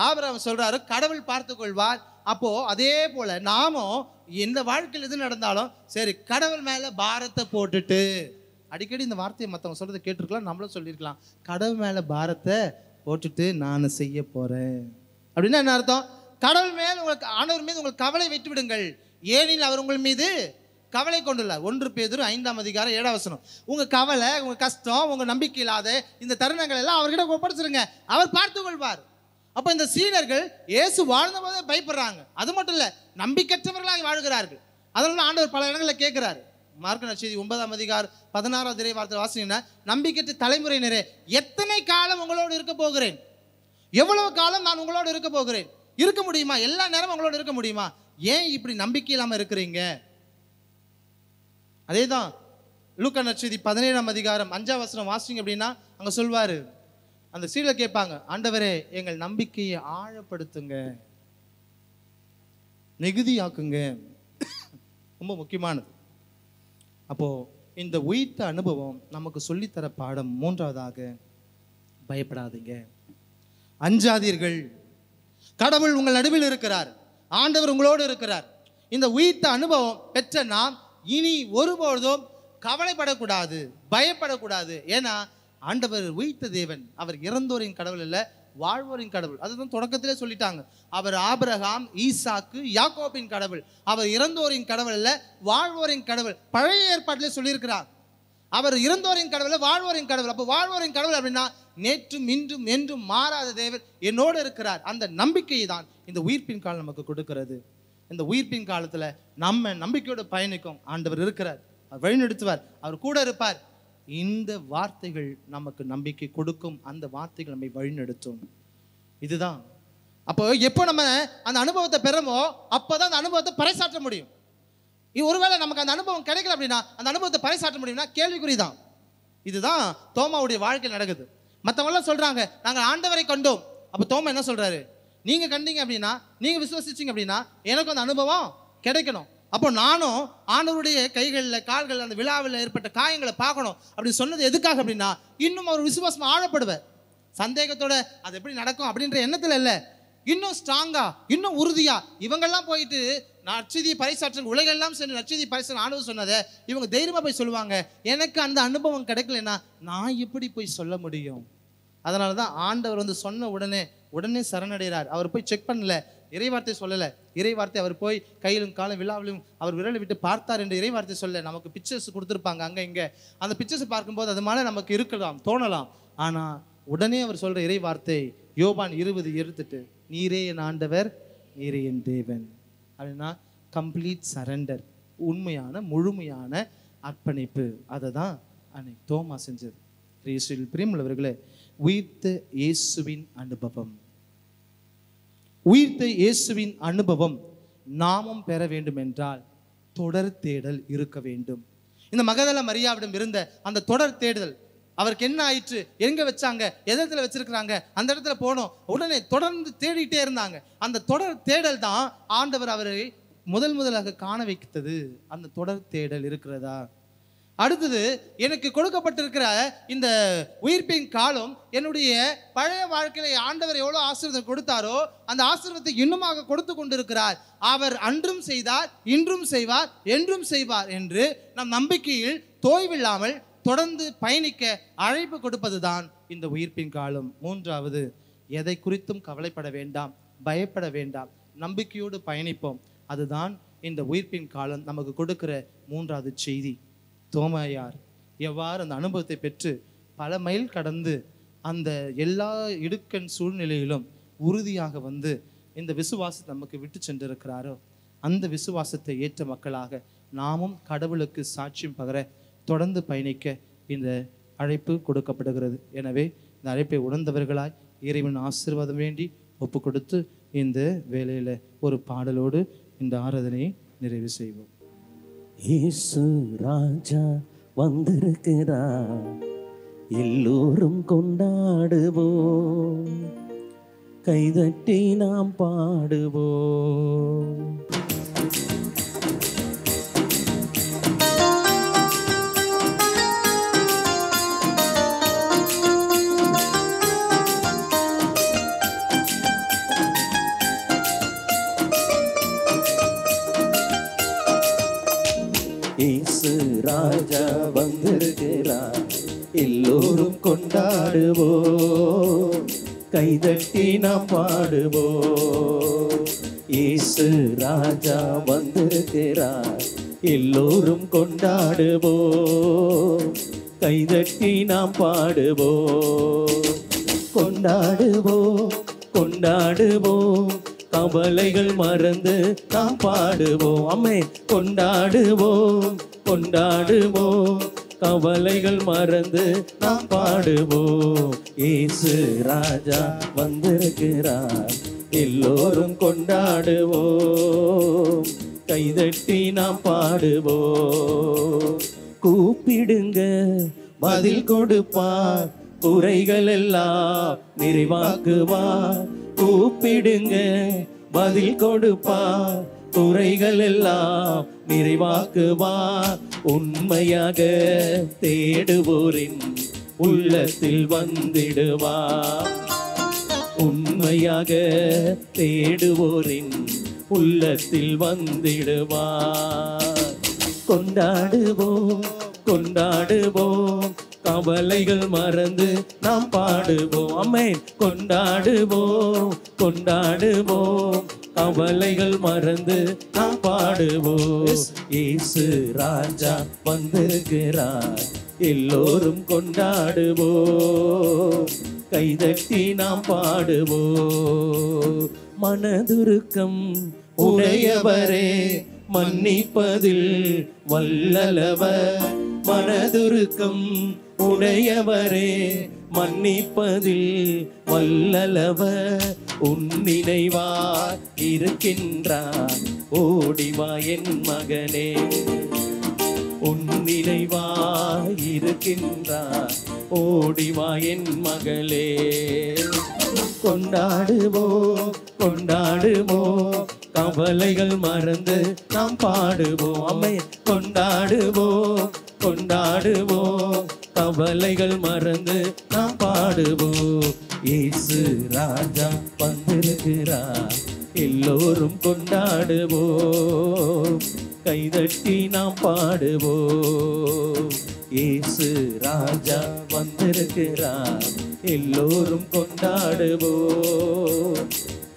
ஆபிரகாம் சொல்றாரு, கடவுள் பார்த்து கொள்வார். அப்போ அதே போல நாமும் எந்த வாழ்க்கையில் எது நடந்தாலும் சரி, கடவுள் மேல பாரத்தை போட்டுட்டு, அடிக்கடி இந்த வார்த்தையை மற்றவங்க சொல்றதை கேட்டிருக்கலாம், நம்மளும் சொல்லியிருக்கலாம், கடவுள் மேல பாரத்தை போட்டுட்டு நான் செய்ய போறேன் அப்படின்னா என்ன அர்த்தம்? கடவுள் மேல் உங்களுக்கு, ஆண்டவர் மீது உங்களுக்கு கவலை விட்டு விடுங்கள், ஏனெனில் அவர் உங்கள் மீது கவலை கொண்டுள்ளார். 1 பேதுரு 5ஆம் அதிகாரம் 7ஆம் வசனம். உங்க கவலை, உங்க கஷ்டம், உங்க நம்பிக்கை இல்லாத இந்த தருணங்கள் எல்லாம் அவர்கிட்ட ஒப்படைச்சிருங்க, அவர் பார்த்து கொள்வார். அப்போ இந்த சீடர்கள் இயேசு வாழ்ந்த போதே பயப்படுறாங்க. அது மட்டும் இல்லை, நம்பிக்கையற்றவர்களாக வாழ்கிறார்கள். அதனால ஆண்டவர் பல இடங்களில் கேட்கிறார். மார்க்கு நற்செய்தி 9ஆம் அதிகாரம் 16ஆவது வார்த்தை வாசிங்கன்னா, நம்பிக்கையற்ற தலைமுறையினரே, எத்தனை காலம் உங்களோடு இருக்க போகிறேன்? எவ்வளவு காலம் நான் உங்களோடு இருக்க போகிறேன்? இருக்க முடியுமா? எல்லா நேரமும் உங்களோடு இருக்க முடியுமா? ஏன் இப்படி நம்பிக்கை இல்லாமல் இருக்கிறீங்க? அதே தான் லூக்கா நற்செய்தி 17ஆம் அதிகாரம் 5ஆம் வசனம் வாசிங்க அப்படின்னா அங்கே சொல்வார், அந்த சீடர்கள் கேட்பாங்க, ஆண்டவரே எங்கள் நம்பிக்கையை ஆழப்படுத்துங்க, மிகுதியாக்குங்க. ரொம்ப முக்கியமானது. அப்போ இந்த உயிர்த்த அனுபவம் நமக்கு சொல்லித்தர பாடம் 3வதாக, பயப்படாதீங்க, அஞ்சாதீர்கள். கடவுள் உங்கள் நடுவில் இருக்கிறார், ஆண்டவர் உங்களோடு இருக்கிறார். இந்த உயிர்த்த அனுபவம் பெற்ற நாம் இனி ஒருபொழுதும் கவலைப்படக்கூடாது, பயப்படக்கூடாது. ஏன்னா ஆண்டவர் உயிர்த்த தேவன், அவர் இறந்தோரின் கடவுள் இல்லை, வாழ்வோரின் கடவுள். அதுதான் தொடக்கத்திலே சொல்லிட்டாங்க. அவர் ஆபிரகாம், ஈசாக்கு, யாக்கோபின் கடவுள். அவர் இறந்தோரின் கடவுள் இல்லை, வாழ்வோரின் கடவுள். பழைய ஏற்பாட்டிலே சொல்லியிருக்கிறார், அவர் இறந்தோரின் கடவுள், வாழ்வோரின் கடவுள். அப்போ வாழ்வோரின் கடவுள் அப்படின்னா நேற்றும் இன்றும் என்றும் மாறாத தேவன் என்னோடு இருக்கிறார். அந்த நம்பிக்கையை தான் இந்த உயிர்ப்பின் காலம் நமக்கு கொடுக்கிறது. இந்த உயிர்ப்பின் காலத்தில் நம்ம நம்பிக்கையோடு பயணிக்கும் ஆண்டவர் இருக்கிறார், அவர் வழிநடத்துவார், அவர் கூட இருப்பார். இந்த வார்த்தைகள் நமக்கு நம்பிக்கை கொடுக்கும், அந்த வார்த்தைகள் நம்மை வழிநடத்தும். இதுதான். அப்போ எப்போ நம்ம அந்த அனுபவத்தை பெறமோ அப்போதான் அந்த அனுபவத்தை பறைசாற்ற முடியும். ஒருவேளை நமக்கு அந்த அனுபவம் கிடைக்கல அப்படின்னா அந்த அனுபவத்தை பறைசாற்ற முடியும்னா கேள்விக்குறிதான். இதுதான் தோமாவுடைய வாழ்க்கையில் நடக்குது. மற்றவங்களாம் சொல்றாங்க நாங்கள் ஆண்டவரை கண்டோம். அப்போ தோமா என்ன சொல்றாரு? நீங்க கண்டீங்க அப்படின்னா, நீங்க விசுவாசிச்சீங்க அப்படின்னா எனக்கு அந்த அனுபவம் கிடைக்கணும். அப்போ நானும் ஆண்டவருடைய கைகளில் கால்கள் அந்த விழாவில் ஏற்பட்ட காயங்களை பார்க்கணும் அப்படின்னு சொன்னது எதுக்காக அப்படின்னா, இன்னும் அவர் விசுவாசம் ஆழப்படுவார். சந்தேகத்தோட அது எப்படி நடக்கும் அப்படின்ற எண்ணத்தில் இல்லை, இன்னும் ஸ்ட்ராங்கா, இன்னும் உறுதியா. இவங்கெல்லாம் போயிட்டு நற்செய்தியை பறைசாற்ற உலகெல்லாம் சென்று நற்செய்தியை பறைசாற்ற ஆண்டவர் சொன்னதை இவங்க தைரியமா போய் சொல்லுவாங்க. எனக்கு அந்த அனுபவம் கிடைக்கலன்னா நான் எப்படி போய் சொல்ல முடியும்? அதனால தான் ஆண்டவர் வந்து சொன்ன உடனே சரணடைகிறார். அவர் போய் செக் பண்ணல, இறைவார்த்தை சொல்லலை. இறைவார்த்தை அவர் போய் கையிலும் காலும் விழாவிலும் அவர் விரலை விட்டு பார்த்தார் என்று இறைவார்த்தை சொல்ல. நமக்கு பிக்சர்ஸ் கொடுத்துருப்பாங்க அங்கே இங்கே. அந்த பிக்சர்ஸ் பார்க்கும்போது அது மேலே நமக்கு இருக்கலாம், தோணலாம். ஆனால் உடனே அவர் சொல்கிற இறைவார்த்தை யோவான் 20:28, நீரே என் ஆண்டவர், நீரே என் தேவன் அப்படின்னா கம்ப்ளீட் சரண்டர், உண்மையான முழுமையான அர்ப்பணிப்பு. அதை தான் அன்னைக்கு தோமா செஞ்சது. இயேசுவில் பிரியமுள்ளவர்களே, உயிர்த்த இயேசுவின் அனுபவம், உயிர்த்த இயேசுவின் அனுபவம் நாமும் பெற வேண்டும் என்றால் தொடர் தேடல் இருக்க வேண்டும். இந்த மகதல மரியாவிடம் இருந்த அந்த தொடர் தேடுதல், அவருக்கு என்ன ஆயிற்று, எங்க வச்சாங்க, எதிரத்துல வச்சிருக்கிறாங்க, அந்த இடத்துல போனோம், உடனே தொடர்ந்து தேடிட்டே இருந்தாங்க. அந்த தொடர் தேடல் தான் ஆண்டவர் அவரை முதலாக காண வைத்தது. அந்த தொடர் தேடல் இருக்கிறதா? அடுத்தது, எனக்கு கொடுக்கப்பட்டிருக்கிற இந்த உயிர்ப்பின் காலம், என்னுடைய பழைய வாழ்க்கையில ஆண்டவர் எவ்வளோ ஆசீர்வாதம் கொடுத்தாரோ அந்த ஆசீர்வாதத்தை இன்னுமாக கொடுத்து கொண்டிருக்கிறார். அவர் அன்றும் செய்தார், இன்றும் செய்வார், என்றும் செய்வார் என்று நம் நம்பிக்கையில் தோய்வில்லாமல் தொடர்ந்து பயணிக்க அழைப்பு கொடுப்பது தான் இந்த உயிர்ப்பின் காலம். மூன்றாவது, எதை குறித்தும் கவலைப்பட வேண்டாம், பயப்பட வேண்டாம், நம்பிக்கையோடு பயணிப்போம். அதுதான் இந்த உயிர்ப்பின் காலம் நமக்கு கொடுக்கிற மூன்றாவது செய்தி. தோமாயார் எவ்வாறு அந்த அனுபவத்தை பெற்று பல மைல் கடந்து அந்த எல்லா இடுக்கண் சூழ்நிலையிலும் உறுதியாக வந்து இந்த விசுவாசத்தை நமக்கு விட்டு சென்றிருக்கிறாரோ, அந்த விசுவாசத்தை ஏற்ற மக்களாக நாமும் கடவுளுக்கு சாட்சியம் பகர தொடர்ந்து பயணிக்க இந்த அழைப்பு கொடுக்கப்படுகிறது. எனவே இந்த அழைப்பை உணர்ந்தவர்களாய் இறைவன் ஆசீர்வாதம் வேண்டி ஒப்பு கொடுத்து இந்த வேளையில் ஒரு பாடலோடு இந்த ஆராதனையை நிறைவு செய்வோம். இயேசு ராஜா வந்திருக்கிறார், எல்லோரும் கொண்டாடுவோம், கைதட்டி நாம் பாடுவோம். இயேசு ராஜா வந்திருக்கிறார், எல்லோரும் கொண்டாடுவோம், கைதட்டி நாம் பாடுவோம். இயேசு ராஜா வந்திருக்கிறார், எல்லோரும் கொண்டாடுவோம், கைதட்டி நாம் பாடுவோம். கொண்டாடுவோம், கொண்டாடுவோம், கவலைகள் மறந்து நாம் பாடுவோம். அம்மே, கொண்டாடுவோம், கொண்டாடுவோம், கவலைகள் மறந்து நாம் பாடுவோம். இயேசு ராஜா வந்திருக்கிறார், எல்லோரும் கொண்டாடுவோம், கைதட்டி நாம் பாடுவோம். கூப்பிடுங்க பதில் கொடுப்பார், குறைகள் எல்லாம் நிறைவாக்குவார். கூப்பிடுங்க பதில் கொடுப்பார், குறைகள் எல்லாம் நிறைவாக்குவார். உண்மையாக தேடுவோரின் உள்ளத்தில் வந்திடுவார், உண்மையாக தேடுவோரின் உள்ளத்தில் வந்திடுவார். கொண்டாடுவோம், கொண்டாடுவோம், கவலைகள் மறந்து நாம் பாடுவோம். ஆமென். கொண்டாடுவோம், கொண்டாடுவோம், கவலைகள் மறந்து நாம் பாடுவோம். இயேசு ராஜா வந்திருக்கிறார், எல்லோரும் கொண்டாடுவோம், கைதட்டி நாம் பாடுவோம். மனதுருக்கம் உடையவரே, மன்னிப்பதில் வல்லவர், மனதுருக்கம் உடையவரே மன்னிப்பதில் வல்லவர், உன் நினைவாய் இருக்கின்றார் ஓடிவா என் மகனே, உன் நினைவாய் இருக்கின்றார் ஓடிவா என் மகளே. கொண்டாடுவோம் கொண்டாடுவோம் கவலைகள் மறந்து நாம் பாடுவோம். அம்மே கொண்டாடுவோம் கொண்டாடுவோம் கவலைகள் மறந்து நாம் பாடுவோம். இயேசு ராஜா வந்திருக்கிறார், எல்லோரும் கொண்டாடுவோம், கைதட்டி நாம் பாடுவோம். இயேசு ராஜா வந்திருக்கிறார், எல்லோரும் கொண்டாடுவோம்,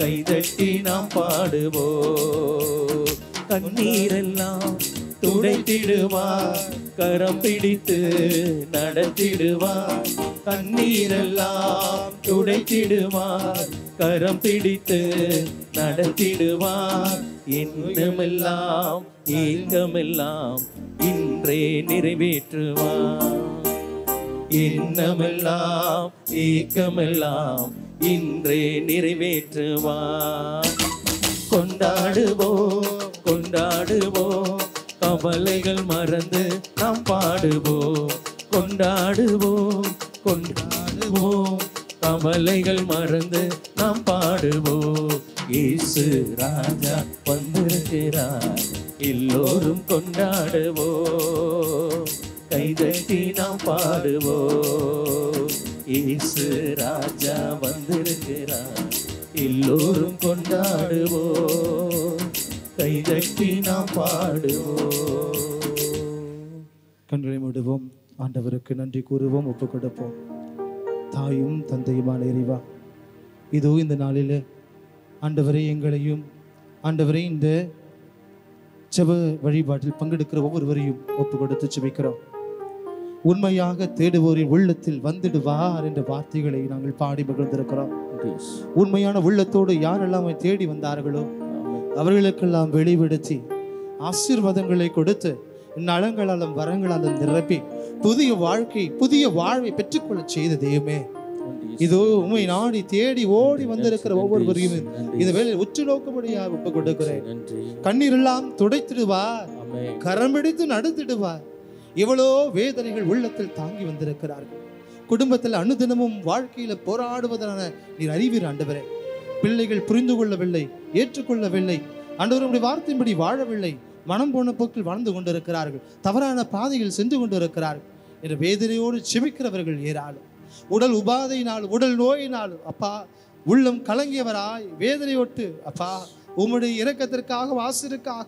கைதட்டி நாம் பாடுவோம். கண்ணீரெல்லாம் துடைத்திடுவார், கரம் பிடித்து நடத்திடுவார். கண்ணீரெல்லாம் துடைத்திடுவார், கரம் பிடித்து நடத்திடுவார். எண்ணமெல்லாம் ஏக்கமெல்லாம் இன்றே நிறைவேற்றுவார். எண்ணமெல்லாம் ஏக்கமெல்லாம் இன்றே நிறைவேற்றுவார். கொண்டாடுவோம் கொண்டாடுவோம் கவலைகள் மறந்து நாம் பாடுவோம். கொண்டாடுவோம் கொண்டாடுவோம் கவலைகள் மறந்து நாம் பாடுவோம். இயேசு ராஜா வந்திருக்கிறார், எல்லோரும் கொண்டாடுவோம், கைதட்டி நாம் பாடுவோம். இயேசு ராஜா வந்திருக்கிறார், எல்லோரும் கொண்டாடுவோம், கைதட்டி நாம் பாடுவோம். கண்களை மூடுவோம், ஆண்டவருக்கு நன்றி கூறுவோம், ஒப்பு கொடுப்போம். தாயும் தந்தையுமான இறைவா, இதோ இந்த நாளில் ஆண்டவரை எங்களையும் ஆண்டவரை இந்த ஜெப வழிபாட்டில் பங்கெடுக்கிற ஒவ்வொருவரையும் ஒப்பு கொடுத்து ஜெபிக்கிறோம். உண்மையாக தேடுவோரின் உள்ளத்தில் வந்துடுவார் என்ற வார்த்தைகளை நாங்கள் பாடி மகிழ்ந்திருக்கிறோம். உண்மையான உள்ளத்தோடு யாரெல்லாம் தேடி வந்தார்களோ அவர்களுக்கெல்லாம் வெளிவிடுத்தி ஆசீர்வாதங்களை கொடுத்து நலங்களாலும் வரங்களாலும் நிரப்பி புதிய வாழ்வை பெற்றுக்கொள்ள செய்த தெய்வமே, இதோ உண்மை நாடி தேடி ஓடி வந்திருக்கிற ஒவ்வொருவரையும் இந்த வேளையில் உற்று நோக்கும்படியாக ஒப்பு கொடுக்கிறேன். கண்ணீர் எல்லாம் துடைத்திடுவார், கரம் பிடித்து நடத்திடுவார். எவ்வளோ வேதனைகள் உள்ளத்தில் தாங்கி வந்திருக்கிறார்கள். குடும்பத்தில் அனுதினமும் வாழ்க்கையில போராடுவதான நீர் அறிவீர் ஆண்டவரே. பிள்ளைகள் புரிந்து கொள்ளவில்லை, ஏற்றுக்கொள்ளவில்லை, ஆண்டவருடைய வார்த்தையின்படி வாழவில்லை, மனம் போன போக்கில் வாழ்ந்து கொண்டிருக்கிறார்கள், தவறான பாதையில் சென்று கொண்டிருக்கிறார்கள் என்ற வேதனையோடு செபிக்கிறவர்கள் ஏராளம். உடல் உபாதையினாலும் உடல் நோயினாலும் அப்பா உள்ளம் கலங்கியவராய் வேதனையோட்டு அப்பா உம்முடைய இரக்கத்திற்காக வாசலுக்காக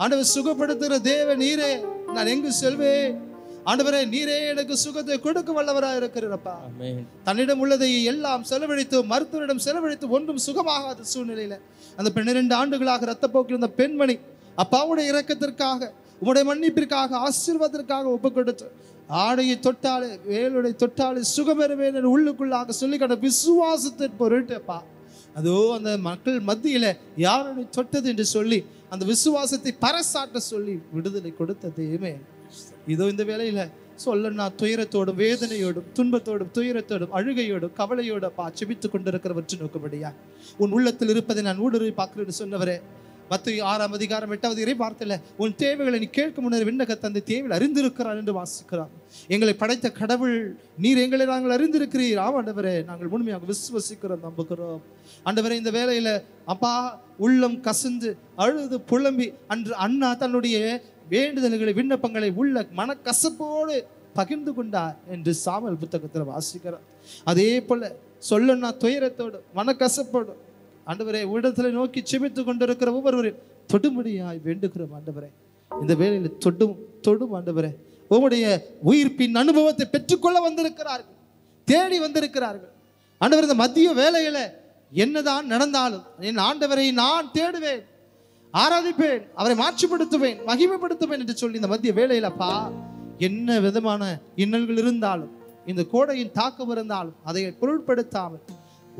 ஆண்டவர் சுகப்படுத்துகிற தேவ நீரே, நான் எங்கு செல்வேன் ஆண்டவரே, நீரே எனக்கு சுகத்தை கொடுக்க வல்லவராய் இருக்கிறப்பா. தன்னிடம் உள்ளதை எல்லாம் செலவழித்து மருத்துவரிடம் செலவழித்து ஒன்றும் சுகமாகாத சூழ்நிலையில அந்த 12 ஆண்டுகளாக இரத்தப்போக்கில் அந்த பெண்மணி அப்பாவுடைய இரக்கத்திற்காக உம்முடைய மன்னிப்பிற்காக ஆசீர்வாதத்திற்காக ஒப்பு கொடுத்து ஆடையை தொட்டாலே வேலுடைய தொட்டாலே சுகபெறுவேன் என்று உள்ளுக்குள்ளாக சொல்லி கண்ட விசுவாசத்தின் பொருட்டப்பா, அதோ அந்த மக்கள் மத்தியில யாருடைய தொட்டது என்று சொல்லி அந்த விசுவாசத்தை பறைசாட்ட சொல்லி விடுதலை கொடுத்த தெய்வமே, இதோ இந்த வேளையில சொல்லனா துயரத்தோடும் வேதனையோடும் துன்பத்தோடும் துயரத்தோடும் அழுகையோடும் கவலையோடும் செபித்துக் கொண்டிருக்கிறவற்றை நோக்கும்படியா உன் உள்ளத்தில் இருப்பதை நான் ஊடுருவி பார்க்கிறேன் சொன்னவரே. மத்தேயு 6ஆம் அதிகாரம் 8வது இறை வார்த்தையில உன் தேவைகளை நீ கேட்கும் முன்னர் விண்ணக தந்தை தேவையில் அறிந்திருக்கிறார் என்று வாசிக்கிறார். எங்களை படைத்த கடவுள் நீர் எங்களை நாங்கள் அறிந்திருக்கிறீர். ஆண்டவரே, நாங்கள் முழுமையாக விசுவசிக்கிறோம், நம்புகிறோம். ஆண்டவரே, இந்த வேளையில அப்பா உள்ளம் கசிந்து அழுது புலம்பி அன்று அண்ணா தன்னுடைய வேண்டுதல்களை விண்ணப்பங்களை உள்ள மனக்கசப்போடு பகிர்ந்து கொண்டார் என்று சாமுவேல் புத்தகத்தில் வாசிக்கிறார். அதே போல சொல்லனா துயரத்தோடு மனக்கசப்போடு ஆண்டவரே இடத்துல நோக்கி செபித்து கொண்டிருக்கிற ஒவ்வொருவரையும் தொடும்படியாய் வேண்டுகிறோம். ஆண்டவரே, இந்த வேளையில் தொடும் ஆண்டவரே, உம்முடைய உயிர்ப்பின் அனுபவத்தை பெற்றுக்கொள்ள வந்திருக்கிறார்கள், தேடி வந்திருக்கிறார்கள். ஆண்டவர், இந்த மதிய வேளையில என்னதான் நடந்தாலும் என் ஆண்டவரை நான் தேடுவேன், ஆராதிப்பேன், அவரை மாட்சிப்படுத்துவேன், மகிமைப்படுத்துவேன் என்று சொல்லி இந்த மத்திய வேளையிலப்பா என்ன விதமான இன்னல்கள் இருந்தாலும் இந்த கோடையின் தாக்கம் இருந்தாலும் அதை பொருட்படுத்தாமல்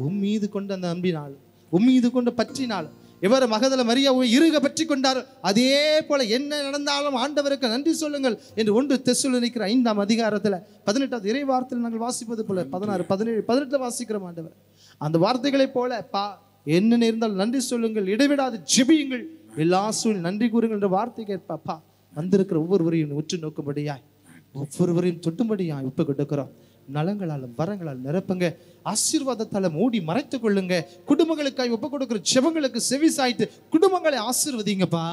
உம்மீது கொண்ட அந்த அன்பினாலும் உம்மீது கொண்ட பற்றினாலும் எவர் மகதல மரியாவை இறுக பற்றி கொண்டார், அதே போல என்ன நடந்தாலும் ஆண்டவருக்கு நன்றி சொல்லுங்கள் என்று 1 தெசலோனிக்கர் 5ஆம் அதிகாரத்தில் 18வது இறை வார்த்தையில் நாங்கள் வாசிப்பது போல 16, 17, 18 வாசிக்கிறோம். ஆண்டவர் அந்த வார்த்தைகளை போல என்ன நேர்ந்தால் நன்றி சொல்லுங்கள், இடைவிடாது ஜெபியுங்கள், எல்லா சூழ் நன்றி கூறுங்கள் என்ற வார்த்தை கேட்பாப்பா. வந்திருக்கிற ஒவ்வொருவரையும் உற்று நோக்கும்படியாய், ஒவ்வொருவரையும் தொட்டும்படியாய் ஒப்பு கொடுக்கிறோம். நலங்களாலும் வரங்களால் நிரப்புங்க, ஆசீர்வாதத்தால மூடி மறைத்துக் கொள்ளுங்க. குடும்பங்களுக்காய் ஒப்பு கொடுக்கிற ஜெபங்களுக்கு செவி சாய்த்து குடும்பங்களை ஆசீர்வதிங்கப்பா.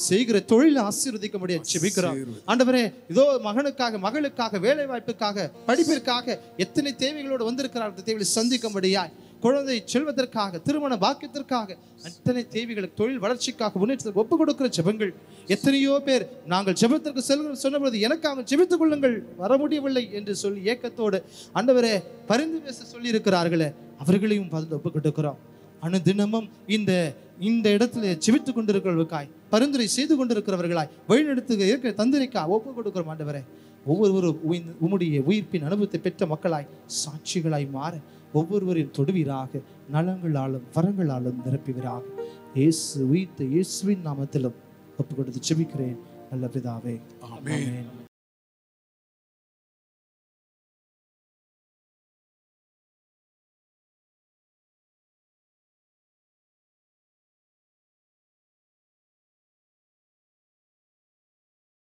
செய்கிற தொழிலை ஆசீர்வதிக்க முடியாது ஜெபிக்கிறோம். ஆண்டவரே, இதோ மகனுக்காக, மகளுக்காக, வேலை வாய்ப்புக்காக, படிப்பிற்காக எத்தனை தேவைகளோடு வந்திருக்கிறார்கள், தேவையை சந்திக்கும்படியாய், குழந்தை செல்வதற்காக, திருமண பாக்கியத்திற்காக, அத்தனை தேவைகளுக்கு, தொழில் வளர்ச்சிக்காக, முன்னேற்றத்திற்கு ஒப்பு கொடுக்கிற ஜெபங்கள். எத்தனையோ பேர் நாங்கள் ஜெபத்திற்கு சொன்னபோது எனக்காக ஜெபித்துக் கொள்ளுங்கள், வர முடியவில்லை என்று சொல்லி ஏக்கத்தோடு ஆண்டவரே பரிந்து பேச சொல்லி இருக்கிறார்களே, அவர்களையும் பார்த்து ஒப்பு கொடுக்கிறோம். அனுதினமும் இந்த இடத்துல ஜெபித்துக் கொண்டிருக்கிறவர்களுக்காய், பரிந்துரை செய்து கொண்டிருக்கிறவர்களாய், வழிநடத்து இருக்கிற தந்திரிக்காய் ஒப்பு கொடுக்கிறோம். ஆண்டவரே, ஒவ்வொருவரும் உம்முடைய உயிர்ப்பின் அனுபவத்தை பெற்ற மக்களாய், சாட்சிகளாய் மாற ஒவ்வொருவரையும் தொடுவீராக, நலங்களாலும் வரங்களாலும் நிரப்புவீராக. இயேசு உயிர்த்த இயேசுவின் நாமத்திலும் ஒப்பு கொடுத்து ஜெபிக்கிறேன் நல்ல பிதாவே, ஆமென்.